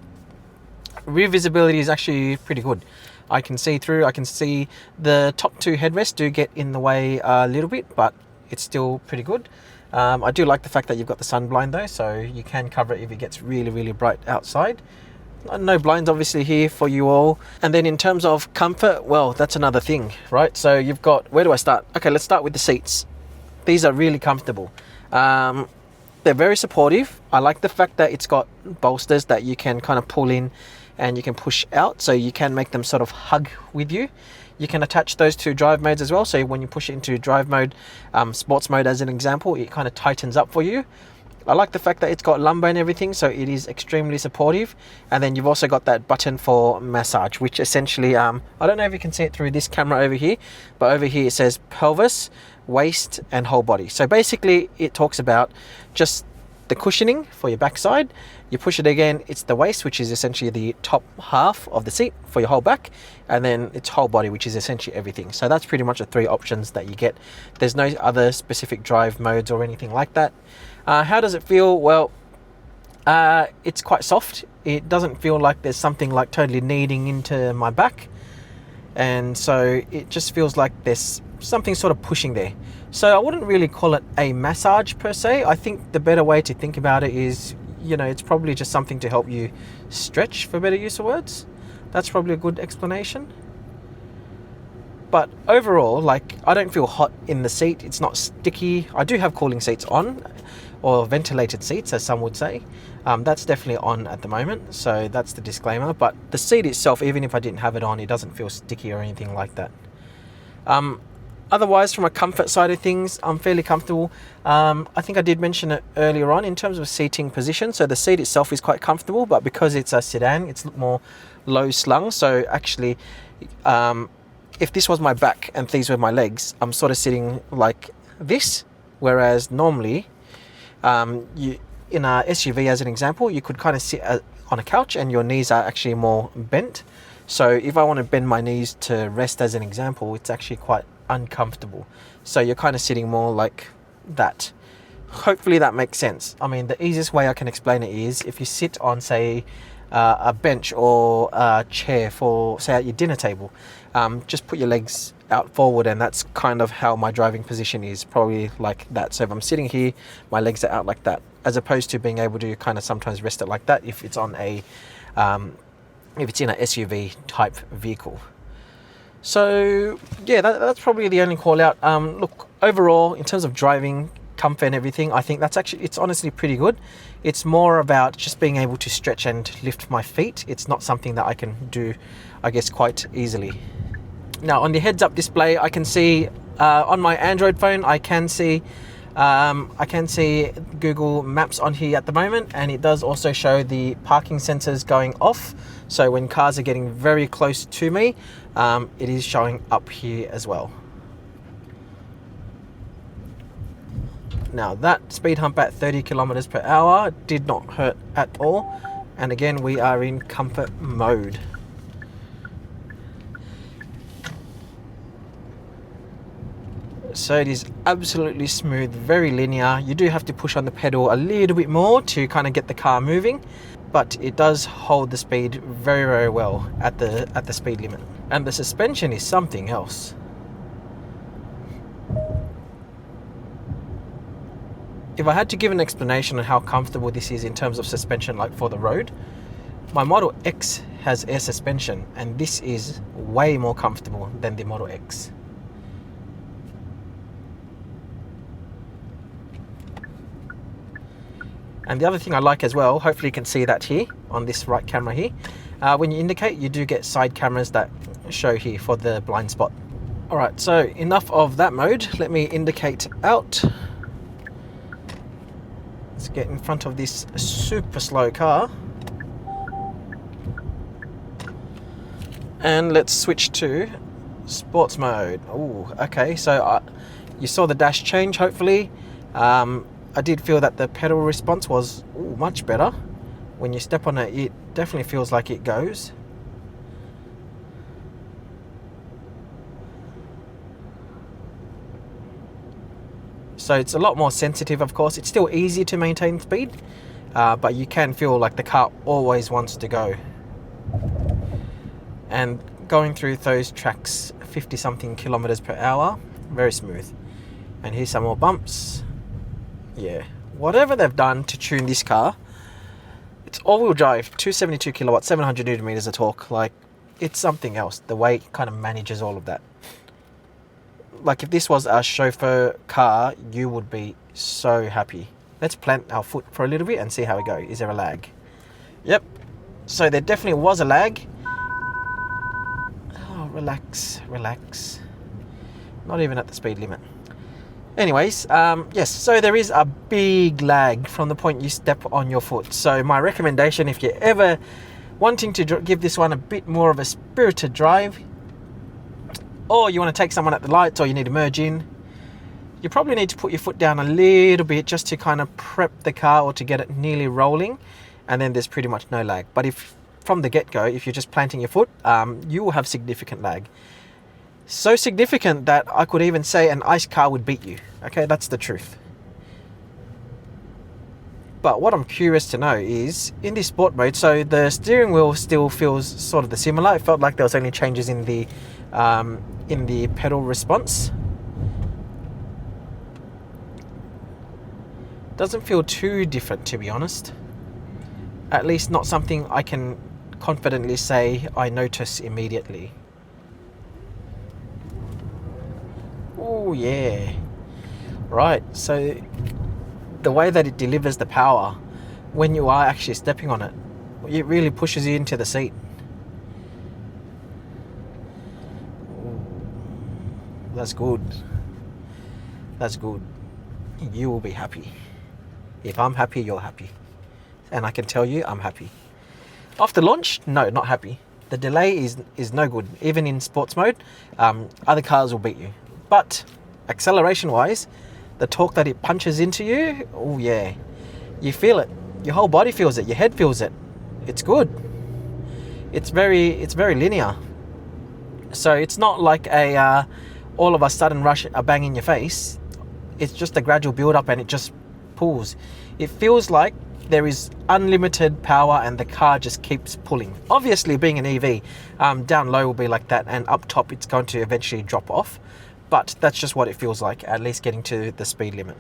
Rear visibility is actually pretty good. I can see through. I can see the top two headrests do get in the way a little bit, but it's still pretty good. I do like the fact that you've got the sun blind though, so you can cover it if it gets really, really bright outside. No blinds obviously here for you all. And then in terms of comfort, well, that's another thing, right? So you've got, where do I start? Okay, let's start with the seats. These are really comfortable. They're very supportive. I like the fact that it's got bolsters that you can kind of pull in and you can push out, so you can make them sort of hug with you. You can attach those to drive modes as well, so when you push it into drive mode, sports mode as an example, it kind of tightens up for you. I like the fact that it's got lumbar and everything, so it is extremely supportive. And then you've also got that button for massage, which essentially, I don't know if you can see it through this camera over here, but over here it says pelvis, waist and whole body. So basically it talks about just the cushioning for your backside. You push it again, it's the waist, which is essentially the top half of the seat for your whole back, and then it's whole body, which is essentially everything. So that's pretty much the three options that you get. There's no other specific drive modes or anything like that. How does it feel? Well, it's quite soft. It doesn't feel like there's something like totally kneading into my back, and so it just feels like there's something sort of pushing there. So I wouldn't really call it a massage per se. I think the better way to think about it is, you know, it's probably just something to help you stretch, for better use of words. That's probably a good explanation. But overall, like, I don't feel hot in the seat. It's not sticky. I do have cooling seats on, or ventilated seats as some would say. That's definitely on at the moment, so that's the disclaimer. But the seat itself, even if I didn't have it on, it doesn't feel sticky or anything like that. Otherwise, from a comfort side of things, I'm fairly comfortable. I think I did mention it earlier on in terms of seating position. So the seat itself is quite comfortable, but because it's a sedan, it's more low slung. So actually, if this was my back and these were my legs, I'm sort of sitting like this. Whereas normally, you in a SUV as an example, you could kind of sit on a couch and your knees are actually more bent. So if I want to bend my knees to rest as an example, it's actually quite uncomfortable. So you're kind of sitting more like that. Hopefully that makes sense. I mean, the easiest way I can explain it is if you sit on, say, a bench or a chair for, say, at your dinner table, just put your legs out forward, and that's kind of how my driving position is, probably like that. So if I'm sitting here, my legs are out like that, as opposed to being able to kind of sometimes rest it like that if it's on a if it's in an SUV type vehicle. So yeah, that's probably the only call out. Look, overall, in terms of driving comfort and everything, I think it's honestly pretty good. It's more about just being able to stretch and lift my feet. It's not something that I can do, I guess, quite easily. Now on the heads-up display, I can see on my Android phone, I can see Google Maps on here at the moment, and it does also show the parking sensors going off. So when cars are getting very close to me, it is showing up here as well. Now that speed hump at 30 kilometers per hour did not hurt at all. And again, we are in comfort mode. So it is absolutely smooth, very linear. You do have to push on the pedal a little bit more to kind of get the car moving, but it does hold the speed very, very well at the speed limit. And the suspension is something else. If I had to give an explanation on how comfortable this is in terms of suspension, like for the road, my Model X has air suspension, and this is way more comfortable than the Model X. And the other thing I like as well, hopefully you can see that here on this right camera here, when you indicate, you do get side cameras that show here for the blind spot. Alright, so enough of that mode. Let me indicate out. Let's get in front of this super slow car. And let's switch to sports mode. Oh, okay, so you saw the dash change, hopefully. I did feel that the pedal response was much better. When you step on it, it definitely feels like it goes. So it's a lot more sensitive, of course. It's still easy to maintain speed, but you can feel like the car always wants to go. And going through those tracks 50 something kilometers per hour, very smooth. And here's some more bumps. Yeah, whatever they've done to tune this car, it's all-wheel drive, 272 kilowatts, 700 newton meters of torque. Like, it's something else, the way it kind of manages all of that. Like, if this was a chauffeur car, you would be so happy. Let's plant our foot for a little bit and see how we go. Is there a lag? Yep. So there definitely was a lag. Oh, relax, relax. Not even at the speed limit. Anyways, yes, so there is a big lag from the point you step on your foot. So my recommendation, if you're ever wanting to give this one a bit more of a spirited drive, or you want to take someone at the lights, or you need to merge in, you probably need to put your foot down a little bit just to kind of prep the car or to get it nearly rolling, and then there's pretty much no lag. But if from the get-go, if you're just planting your foot, you will have significant lag. So significant that I could even say an ICE car would beat you. Okay, that's the truth. But what I'm curious to know is, in this sport mode, so the steering wheel still feels sort of the similar. It felt like there was only changes in the pedal response. Doesn't feel too different, to be honest. At least not something I can confidently say I notice immediately. Oh yeah. Right, so the way that it delivers the power when you are actually stepping on it, it really pushes you into the seat. Ooh, that's good. That's good. You will be happy. If I'm happy, you're happy. And I can tell you, I'm happy. After launch, no, not happy. The delay is no good. Even in sports mode, other cars will beat you. But acceleration-wise, the torque that it punches into you, oh yeah, you feel it. Your whole body feels it. Your head feels it. It's good. It's very linear. So it's not like a all of a sudden rush, a bang in your face. It's just a gradual build-up, and it just pulls. It feels like there is unlimited power and the car just keeps pulling. Obviously, being an EV, down low will be like that, and up top it's going to eventually drop off. But that's just what it feels like, at least getting to the speed limit.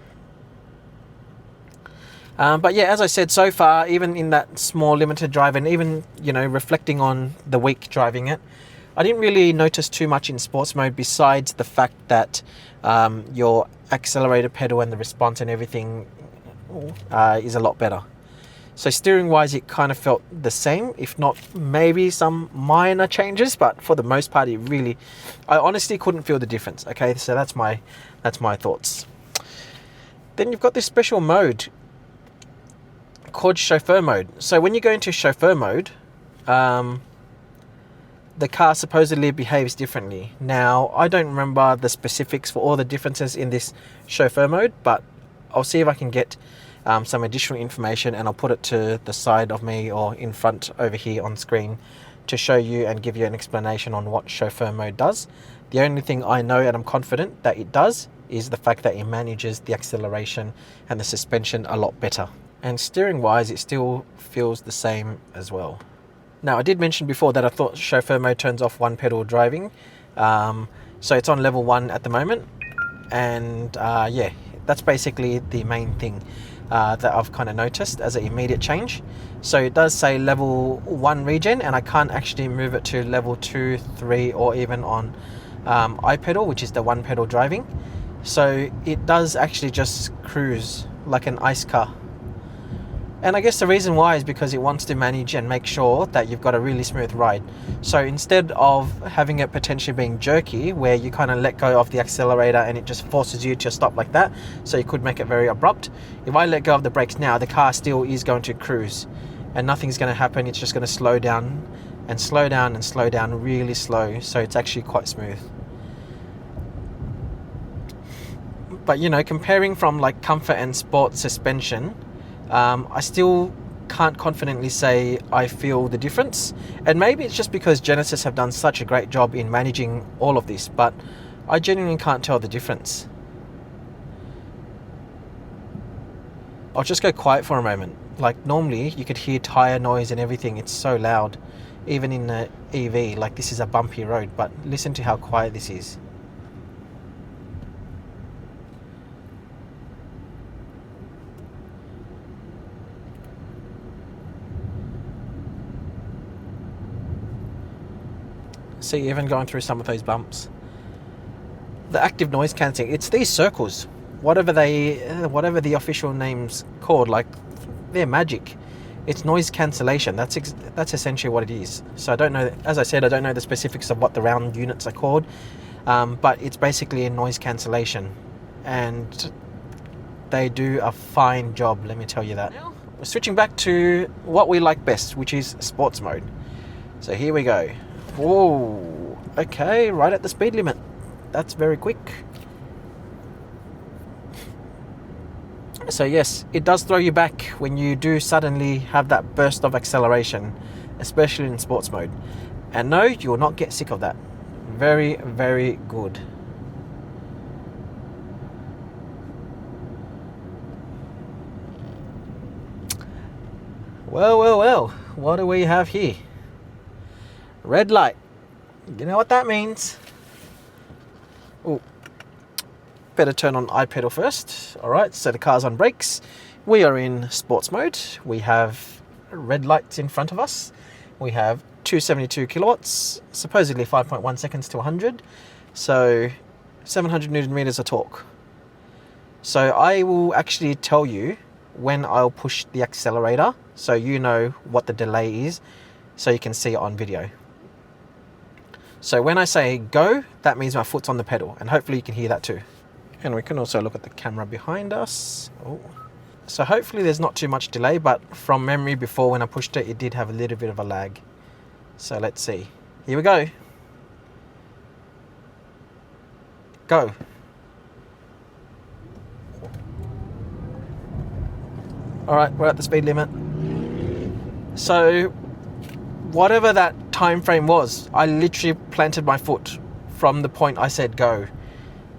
But yeah, as I said, so far, even in that small limited drive, and even, you know, reflecting on the week driving it, I didn't really notice too much in sports mode besides the fact that your accelerator pedal and the response and everything is a lot better. So steering wise, it kind of felt the same, if not maybe some minor changes, but for the most part, I honestly couldn't feel the difference. Okay, so that's my thoughts. Then you've got this special mode called chauffeur mode. So when you go into chauffeur mode, the car supposedly behaves differently. Now, I don't remember the specifics for all the differences in this chauffeur mode, but I'll see if I can get some additional information, and I'll put it to the side of me or in front over here on screen to show you and give you an explanation on what chauffeur mode does. The only thing I know, and I'm confident that it does, is the fact that it manages the acceleration and the suspension a lot better. And steering wise, it still feels the same as well. Now, I did mention before that I thought chauffeur mode turns off one pedal driving. So it's on level 1 at the moment. And yeah, that's basically the main thing that I've kind of noticed as an immediate change. So it does say level 1 regen, and I can't actually move it to level 2, 3, or even on iPedal, which is the one pedal driving. So it does actually just cruise like an ICE car. And I guess the reason why is because it wants to manage and make sure that you've got a really smooth ride. So instead of having it potentially being jerky, where you kind of let go of the accelerator and it just forces you to stop like that, so you could make it very abrupt. If I let go of the brakes now, the car still is going to cruise and nothing's going to happen. It's just going to slow down and slow down and slow down really slow. So it's actually quite smooth. But you know, comparing from like comfort and sport suspension, I still can't confidently say I feel the difference. And maybe it's just because Genesis have done such a great job in managing all of this, but I genuinely can't tell the difference. I'll just go quiet for a moment. Like normally you could hear tire noise and everything. It's so loud. even in the EV. Like, this is a bumpy road, but listen to how quiet this is. See, even going through some of those bumps. The active noise cancelling, it's these circles, whatever the official name's called, like, they're magic. It's noise cancellation. That's essentially what it is. So I don't know, as I said, I don't know the specifics of what the round units are called, but it's basically a noise cancellation, and they do a fine job, let me tell you that. Now we're switching back to what we like best, which is sports mode. So here we go. Whoa, okay, right at the speed limit. That's very quick. So yes, it does throw you back when you do suddenly have that burst of acceleration, especially in sports mode. And no, you will not get sick of that. Very, very good. Well, what do we have here? Red light. You know what that means. Oh, better turn on iPedal first. Alright, so the car's on brakes. We are in sports mode. We have red lights in front of us. We have 272 kilowatts, supposedly 5.1 seconds to 100. So 700 Newton meters of torque. So I will actually tell you when I'll push the accelerator, so you know what the delay is, so you can see it on video. So when I say go, that means my foot's on the pedal, and hopefully you can hear that too. And we can also look at the camera behind us. Oh. So hopefully there's not too much delay, but from memory before when I pushed it, it did have a little bit of a lag. So let's see. Here we go. Go. Alright, we're at the speed limit. So whatever that time frame was, I literally planted my foot from the point I said go.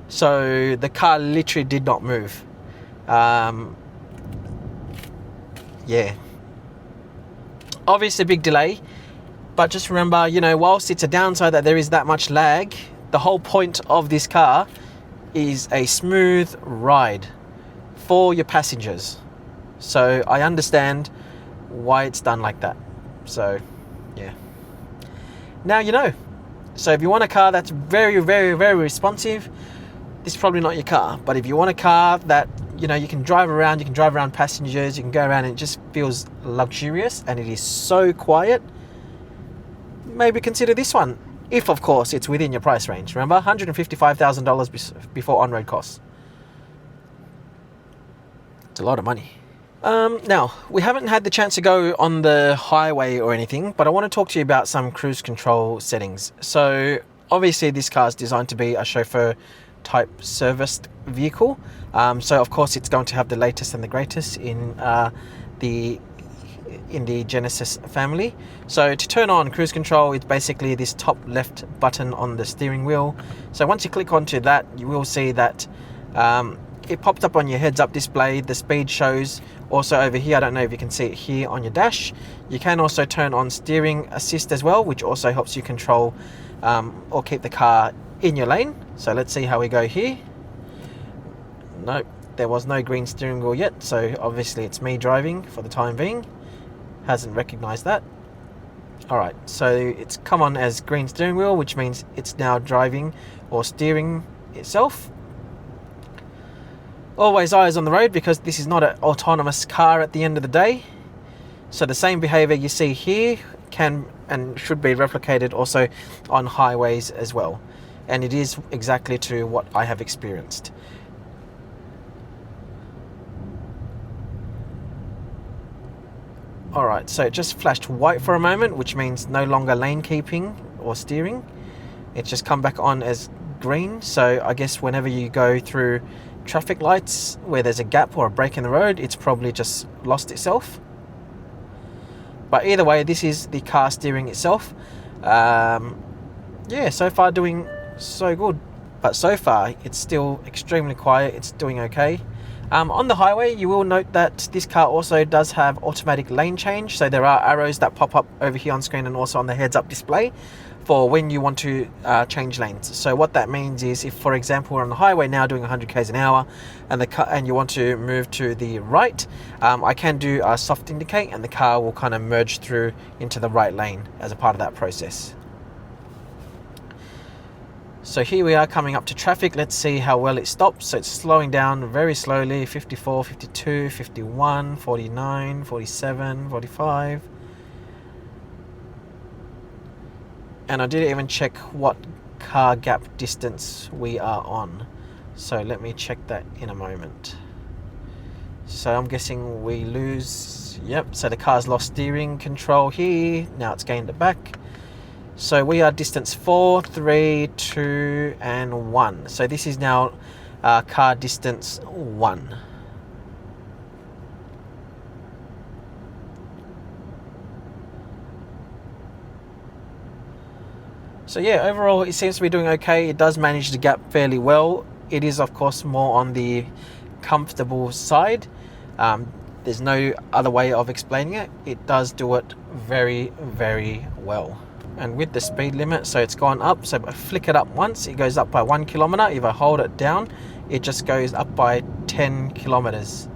So the car literally did not move. Yeah. Obviously a big delay, but just remember, you know, whilst it's a downside that there is that much lag, the whole point of this car is a smooth ride for your passengers. So I understand why it's done like that. So yeah. Now you know. So if you want a car that's very, very, very responsive, this is probably not your car. But if you want a car that, you know, you can drive around passengers, you can go around and it just feels luxurious and it is so quiet, maybe consider this one. If, of course, it's within your price range. Remember, $155,000 before on-road costs. It's a lot of money. Now, we haven't had the chance to go on the highway or anything, but I want to talk to you about some cruise control settings. So, obviously, this car is designed to be a chauffeur type serviced vehicle. So, of course, it's going to have the latest and the greatest in the Genesis family. So, to turn on cruise control, it's basically this top left button on the steering wheel. So, once you click onto that, you will see that it pops up on your heads-up display. The speed shows also over here. I don't know if you can see it here on your dash. You can also turn on steering assist as well, which also helps you control or keep the car in your lane. So let's see how we go here. Nope, there was no green steering wheel yet, so obviously it's me driving for the time being. Hasn't recognized that. Alright, so it's come on as green steering wheel, which means it's now driving or steering itself. Always eyes on the road, because this is not an autonomous car at the end of the day. So the same behavior you see here can and should be replicated also on highways as well. And it is exactly to what I have experienced. Alright, so it just flashed white for a moment, which means no longer lane keeping or steering. It's just come back on as green. So I guess whenever you go through traffic lights where there's a gap or a break in the road, it's probably just lost itself. But either way, this is the car steering itself. Yeah, so far doing so good. But so far, it's still extremely quiet. It's doing okay. On the highway, you will note that this car also does have automatic lane change. So there are arrows that pop up over here on screen and also on the heads-up display for when you want to change lanes. So what that means is, if for example we're on the highway now doing 100 k's an hour and you want to move to the right, I can do a soft indicate and the car will kind of merge through into the right lane as a part of that process. So here we are coming up to traffic. Let's see how well it stops. So it's slowing down very slowly. 54, 52, 51, 49, 47, 45. And I didn't even check what car gap distance we are on. So let me check that in a moment. So I'm guessing we lose, yep, so the car's lost steering control here. Now it's gained it back. So we are distance 4, 3, 2, and 1. So this is now car distance 1. So yeah, overall it seems to be doing okay. It does manage the gap fairly well. It is of course more on the comfortable side. There's no other way of explaining it. It does do it very, very well. And with the speed limit, so it's gone up. So if I flick it up once, it goes up by 1 kilometer. If I hold it down, it just goes up by 10 kilometers.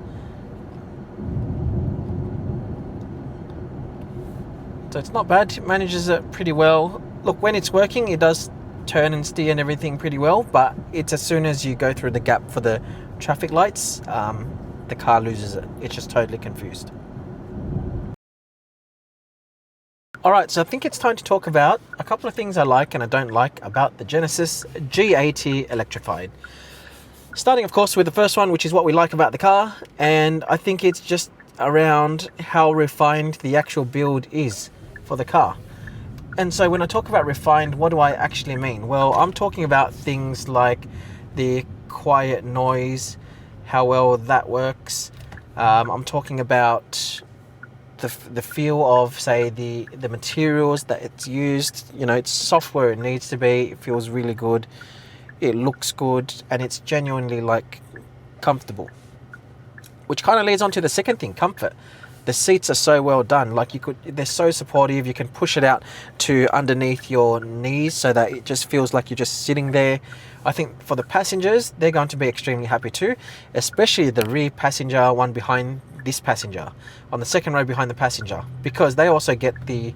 So it's not bad. It manages it pretty well. Look, when it's working, it does turn and steer and everything pretty well, but it's as soon as you go through the gap for the traffic lights, the car loses it. It's just totally confused. Alright, so I think it's time to talk about a couple of things I like and I don't like about the Genesis G80 Electrified. Starting of course with the first one, which is what we like about the car, and I think it's just around how refined the actual build is for the car. And so when I talk about refined, what do I actually mean? Well, I'm talking about things like the quiet noise, how well that works. I'm talking about the feel of, say, the materials that it's used. You know, it's soft where it needs to be. It feels really good. It looks good, and it's genuinely like comfortable. Which kind of leads on to the second thing, comfort. The seats are so well done. Like they're so supportive. You can push it out to underneath your knees so that it just feels like you're just sitting there. I think for the passengers, they're going to be extremely happy too, especially the rear passenger, one behind this passenger, on the second row behind the passenger, because they also get the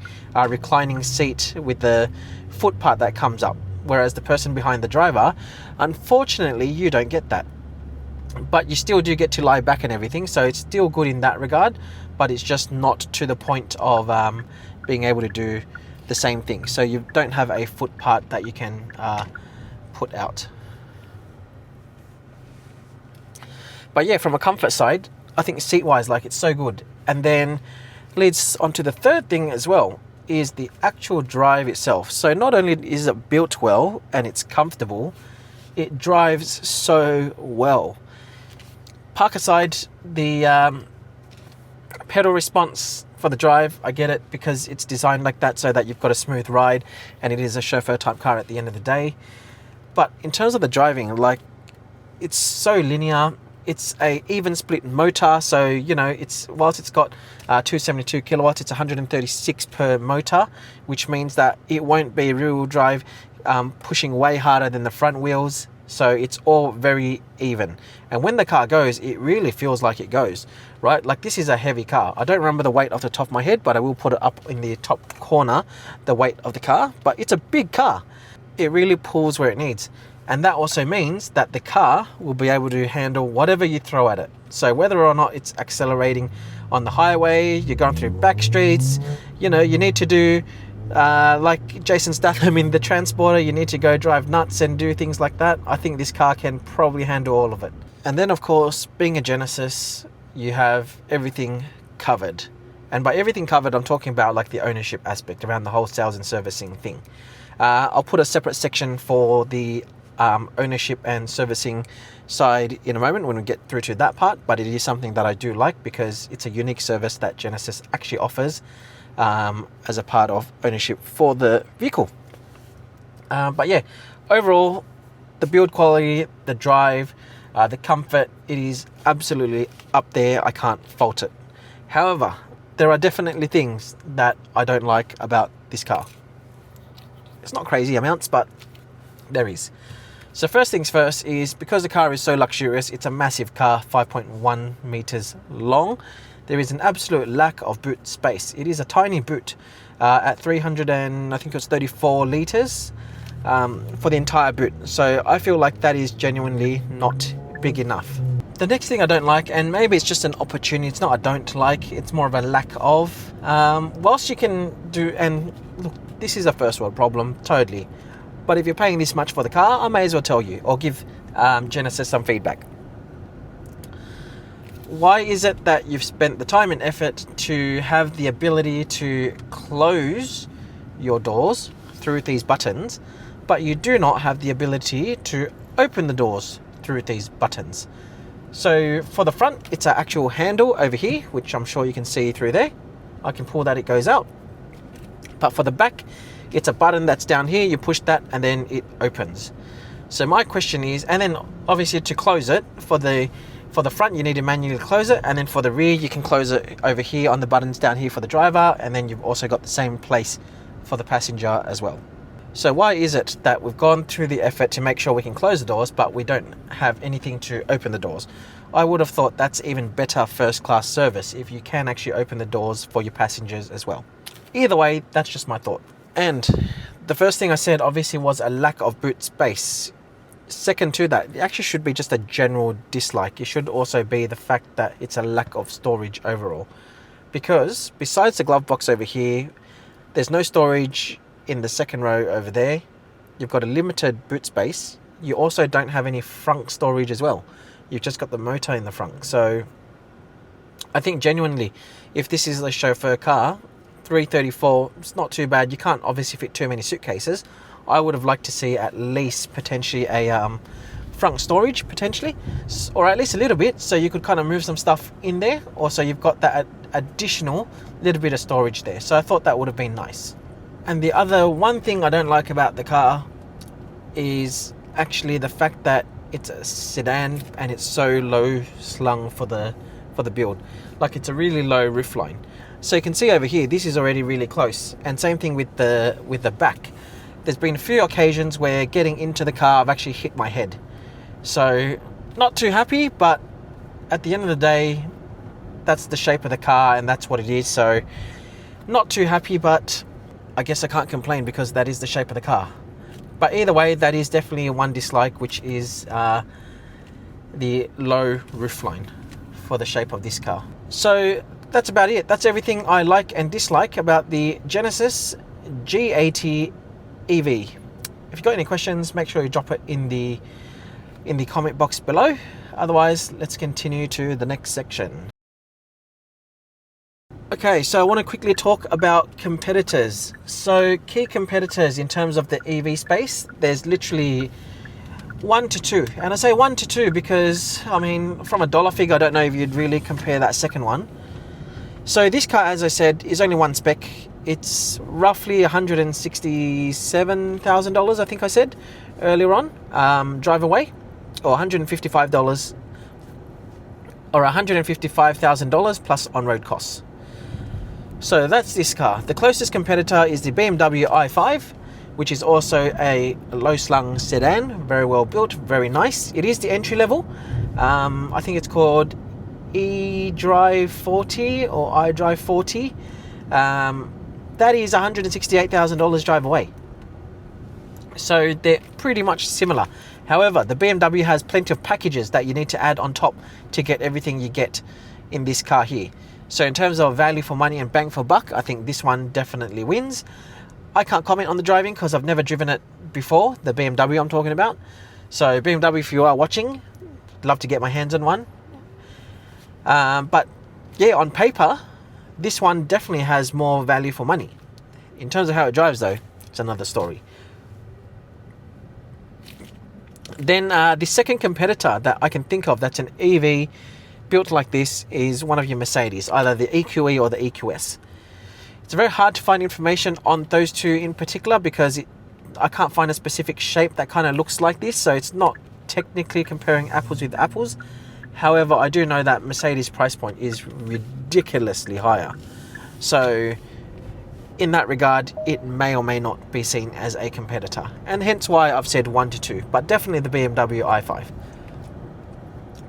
reclining seat with the foot part that comes up, whereas the person behind the driver, unfortunately, you don't get that. But you still do get to lie back and everything, so it's still good in that regard, but it's just not to the point of being able to do the same thing. So you don't have a foot part that you can put out. But yeah, from a comfort side, I think seat-wise, like, it's so good. And then leads on to the third thing as well, is the actual drive itself. So not only is it built well and it's comfortable, it drives so well. Park aside the pedal response for the drive, I get it, because it's designed like that so that you've got a smooth ride and it is a chauffeur type car at the end of the day. But in terms of the driving, like, it's so linear. It's a even split motor, so you know, whilst it's got 272 kilowatts, it's 136 per motor, which means that it won't be rear-wheel drive pushing way harder than the front wheels. So it's all very even, and when the car goes, it really feels like it goes, right? Like, this is a heavy car. I don't remember the weight off the top of my head, but I will put it up in the top corner, the weight of the car. But it's a big car. It really pulls where it needs. And that also means that the car will be able to handle whatever you throw at it. So whether or not it's accelerating on the highway, you're going through back streets, you know, you need to do like Jason Statham in The Transporter, you need to go drive nuts and do things like that. I think this car can probably handle all of it. And then of course, being a Genesis, you have everything covered. And by everything covered, I'm talking about like the ownership aspect around the whole sales and servicing thing. I'll put a separate section for the ownership and servicing side in a moment when we get through to that part, but it is something that I do like because it's a unique service that Genesis actually offers as a part of ownership for the vehicle. But yeah, overall, the build quality, the drive, The comfort, it is absolutely up there. I can't fault it. However, there are definitely things that I don't like about this car. It's not crazy amounts, but there is. So first things first is, because the car is so luxurious, it's a massive car, 5.1 meters long. There is an absolute lack of boot space. It is a tiny boot at 300 and I think it's 34 liters for the entire boot. So I feel like that is genuinely not big enough. The next thing I don't like, and maybe it's just an opportunity, it's not I don't like, it's more of a lack of. Whilst you can do, and look, this is a first world problem, totally. But if you're paying this much for the car, I may as well tell you, or give Genesis some feedback. Why is it that you've spent the time and effort to have the ability to close your doors through these buttons, but you do not have the ability to open the doors through these buttons? So for the front, it's an actual handle over here, which I'm sure you can see through there. I can pull that, it goes out. But for the back, it's a button that's down here, you push that and then it opens. So my question is, and then obviously to close it, for the front you need to manually close it, and then for the rear you can close it over here on the buttons down here for the driver, and then you've also got the same place for the passenger as well. So why is it that we've gone through the effort to make sure we can close the doors, but we don't have anything to open the doors? I would have thought that's even better first class service if you can actually open the doors for your passengers as well. Either way, that's just my thought. And the first thing I said obviously was a lack of boot space. Second to that, it actually should be just a general dislike. It should also be the fact that it's a lack of storage overall. Because besides the glove box over here, there's no storage in the second row over there. You've got a limited boot space. You also don't have any frunk storage as well. You've just got the motor in the frunk. So I think genuinely, if this is a chauffeur car, 334, it's not too bad. You can't obviously fit too many suitcases. I would have liked to see at least potentially a front storage potentially, or at least a little bit, so you could kind of move some stuff in there. Also, you've got that additional little bit of storage there. So I thought that would have been nice. And the other one thing I don't like about the car is actually the fact that it's a sedan and it's so low slung for the build. Like, it's a really low roof line. So you can see over here, this is already really close. And same thing with the back. There's been a few occasions where getting into the car, I've actually hit my head. So not too happy, but at the end of the day, that's the shape of the car and that's what it is. So not too happy, but I guess I can't complain because that is the shape of the car. But either way, that is definitely one dislike, which is the low roof line for the shape of this car. So that's about it. That's everything I like and dislike about the Genesis G80 EV. If you've got any questions, make sure you drop it in the comment box below. Otherwise, let's continue to the next section. Okay, so I want to quickly talk about competitors. So key competitors in terms of the EV space, there's literally 1 to 2. And I say 1 to 2 because, I mean, from a dollar figure, I don't know if you'd really compare that second one. So this car, as I said, is only one spec. It's roughly $167,000, I think I said earlier on, drive away, or $155, or $155,000 plus on-road costs. So that's this car. The closest competitor is the BMW i5, which is also a low-slung sedan, very well built, very nice. It is the entry level. I think it's called eDrive 40 or iDrive 40. That is $168,000 drive away. So they're pretty much similar. However, the BMW has plenty of packages that you need to add on top to get everything you get in this car here. So in terms of value for money and bang for buck, I think this one definitely wins. I can't comment on the driving because I've never driven it before, the BMW I'm talking about. So BMW, if you are watching, love to get my hands on one. But yeah, on paper, this one definitely has more value for money. In terms of how it drives though, it's another story. Then the second competitor that I can think of that's an EV built like this is one of your Mercedes, either the EQE or the EQS. It's very hard to find information on those two in particular because I can't find a specific shape that kind of looks like this, so it's not technically comparing apples with apples. However, I do know that Mercedes price point is ridiculously higher. So in that regard, it may or may not be seen as a competitor. And hence why I've said 1 to 2, but definitely the BMW i5.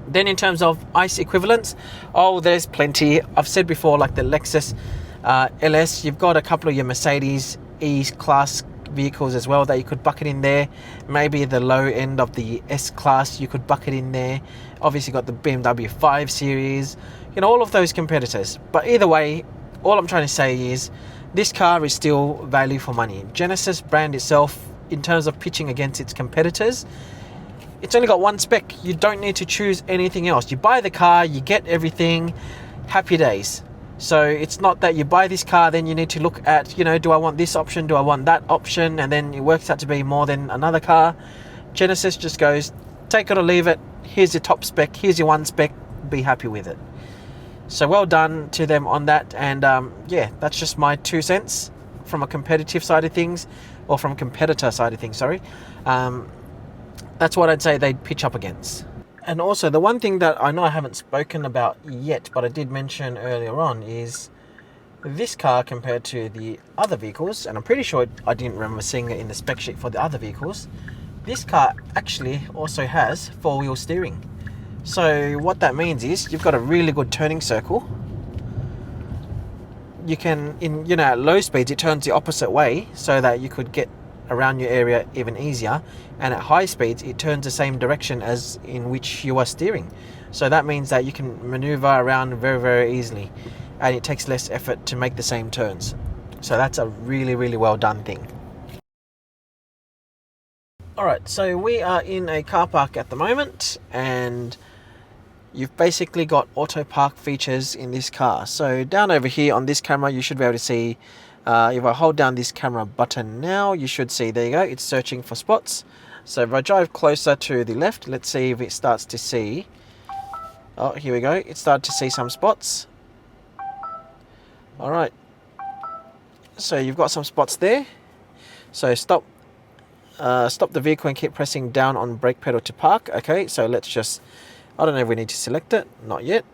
Then in terms of ICE equivalents, oh, there's plenty. I've said before, like the Lexus LS, you've got a couple of your Mercedes E-Class vehicles as well that you could bucket in there. Maybe the low end of the S-Class you could bucket in there. Obviously got the BMW 5 Series, you know, all of those competitors. But either way, all I'm trying to say is this car is still value for money. Genesis brand itself, in terms of pitching against its competitors, it's only got one spec. You don't need to choose anything else. You buy the car, you get everything, happy days. So it's not that you buy this car, then you need to look at, you know, do I want this option, do I want that option, and then it works out to be more than another car. Genesis just goes, take it or leave it, here's your top spec, here's your one spec, be happy with it. So well done to them on that, and yeah, that's just my 2 cents from a competitive side of things, or from a competitor side of things, sorry. That's what I'd say they'd pitch up against. And also, the one thing that I know I haven't spoken about yet, but I did mention earlier on, is this car compared to the other vehicles, and I'm pretty sure I didn't remember seeing it in the spec sheet for the other vehicles, this car actually also has 4-wheel steering. So what that means is you've got a really good turning circle. You can, at low speeds, it turns the opposite way so that you could get around your area even easier, and at high speeds it turns the same direction as in which you are steering. So that means that you can maneuver around very, very easily, and it takes less effort to make the same turns. So that's a really, really well done thing. Alright, so we are in a car park at the moment, and you've basically got auto park features in this car. So down over here on this camera, you should be able to see, if I hold down this camera button now, you should see, there you go, it's searching for spots. So if I drive closer to the left, let's see if it starts to see, oh, here we go, it started to see some spots. Alright, so you've got some spots there. So stop the vehicle and keep pressing down on brake pedal to park. Okay, so let's just, I don't know if we need to select it, not yet,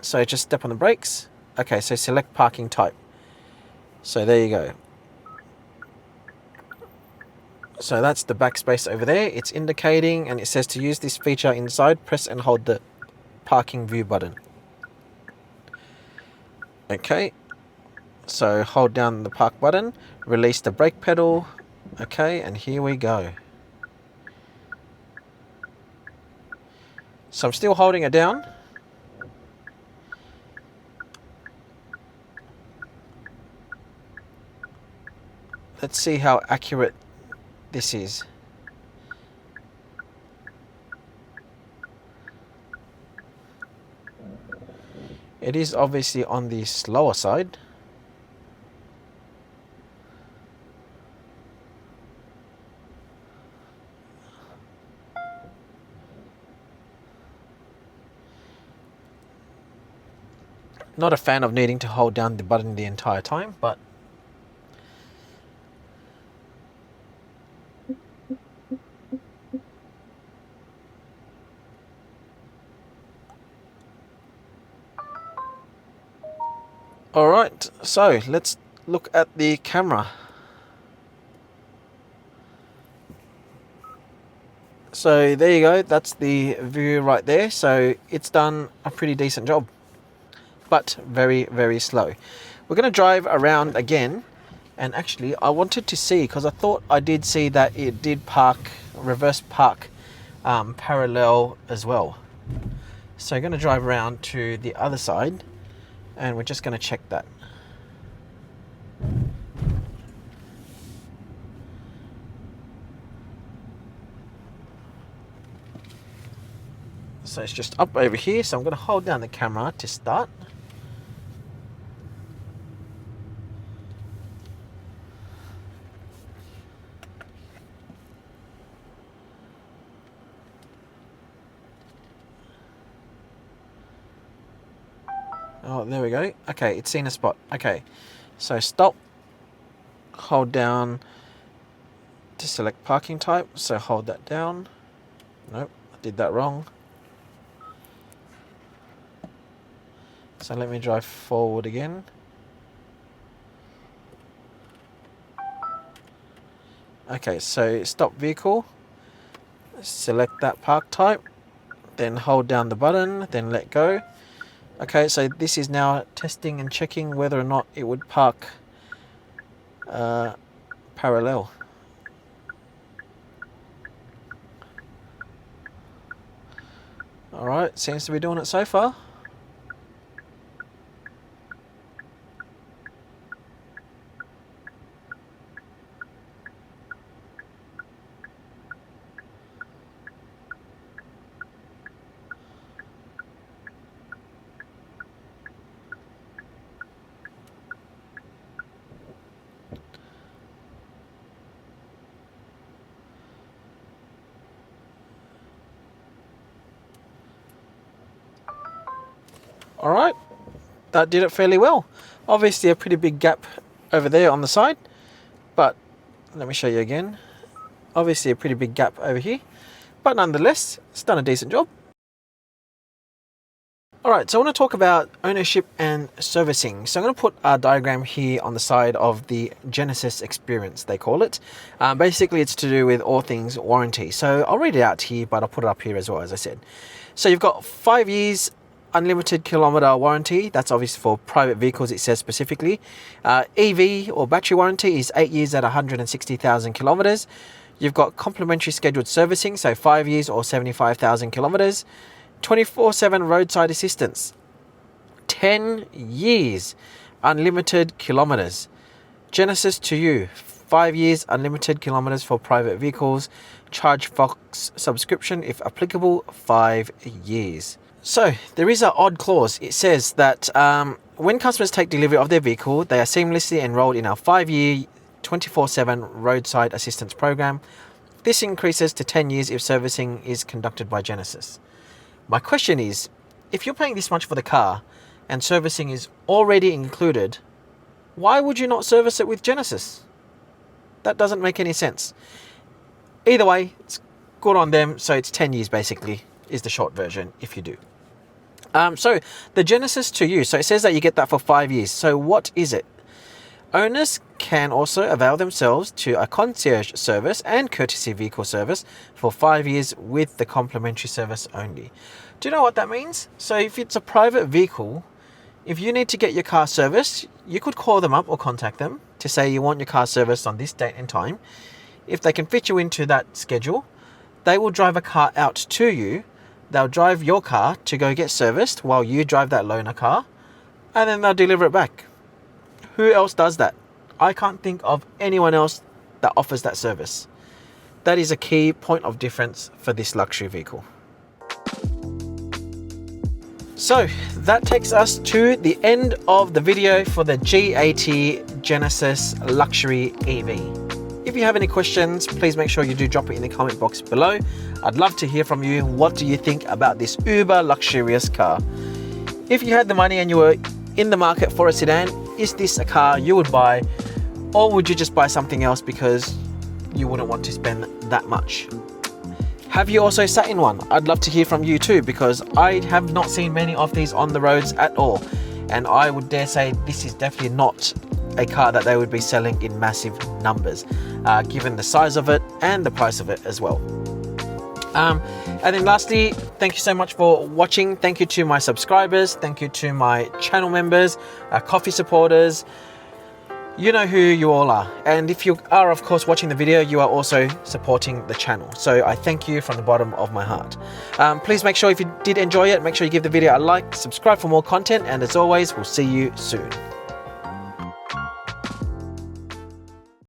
so just step on the brakes. Okay, so select parking type. So there you go. So that's the backspace over there. It's indicating, and it says to use this feature inside, press and hold the parking view button. Okay, so hold down the park button, release the brake pedal. Okay, and here we go. So I'm still holding it down. Let's see how accurate this is. It is obviously on the slower side. Not a fan of needing to hold down the button the entire time, but alright, so let's look at the camera. So there you go, that's the view right there. So it's done a pretty decent job, but very, very slow. We're going to drive around again, and actually I wanted to see, because I thought I did see that it did park, reverse park parallel as well. So I'm going to drive around to the other side, and we're just going to check that. So it's just up over here, so I'm going to hold down the camera to start. Oh, there we go. Okay, it's seen a spot. Okay, so stop, hold down to select parking type, so hold that down. Nope, I did that wrong. So let me drive forward again. Okay, so stop vehicle. Select that park type. Then hold down the button, then let go. Okay, so this is now testing and checking whether or not it would park parallel. Alright, seems to be doing it so far. Alright, that did it fairly well. Obviously a pretty big gap over there on the side, but let me show you again. Obviously a pretty big gap over here, but nonetheless, it's done a decent job. Alright, so I want to talk about ownership and servicing. So I'm going to put a diagram here on the side of the Genesis experience, they call it. Basically, it's to do with all things warranty. So I'll read it out here, but I'll put it up here as well, as I said. So you've got 5 years unlimited kilometer warranty. That's obviously for private vehicles, it says specifically. EV or battery warranty is 8 years at 160,000 kilometers. You've got complimentary scheduled servicing, so 5 years or 75,000 kilometers. 24/7 roadside assistance, 10 years unlimited kilometers. Genesis to you, 5 years unlimited kilometers for private vehicles. ChargeFox subscription if applicable, 5 years. So there is an odd clause. It says that when customers take delivery of their vehicle, they are seamlessly enrolled in our 5-year 24/7 roadside assistance program. This increases to 10 years if servicing is conducted by Genesis. My question is, if you're paying this much for the car and servicing is already included, why would you not service it with Genesis? That doesn't make any sense. Either way, it's good on them. So it's 10 years basically is the short version if you do. So the Genesis to you. So it says that you get that for 5 years. So what is it? Owners can also avail themselves to a concierge service and courtesy vehicle service for 5 years with the complimentary service only. Do you know what that means? So if it's a private vehicle, if you need to get your car serviced, you could call them up or contact them to say you want your car serviced on this date and time. If they can fit you into that schedule, they will drive a car out to you. They'll drive your car to go get serviced while you drive that loaner car, and then they'll deliver it back. Who else does that? I can't think of anyone else that offers that service. That is a key point of difference for this luxury vehicle. So that takes us to the end of the video for the G80 Genesis Luxury EV. If you have any questions, please make sure you do drop it in the comment box below. I'd love to hear from you. What do you think about this uber luxurious car? If you had the money and you were in the market for a sedan, is this a car you would buy, or would you just buy something else because you wouldn't want to spend that much? Have you also sat in one? I'd love to hear from you too, because I have not seen many of these on the roads at all, and I would dare say this is definitely not a car that they would be selling in massive numbers, given the size of it and the price of it as well. And then lastly, thank you so much for watching. Thank you to my subscribers. Thank you to my channel members, coffee supporters. You know who you all are. And if you are, of course, watching the video, you are also supporting the channel. So I thank you from the bottom of my heart. Please make sure if you did enjoy it, make sure you give the video a like, subscribe for more content. And as always, we'll see you soon.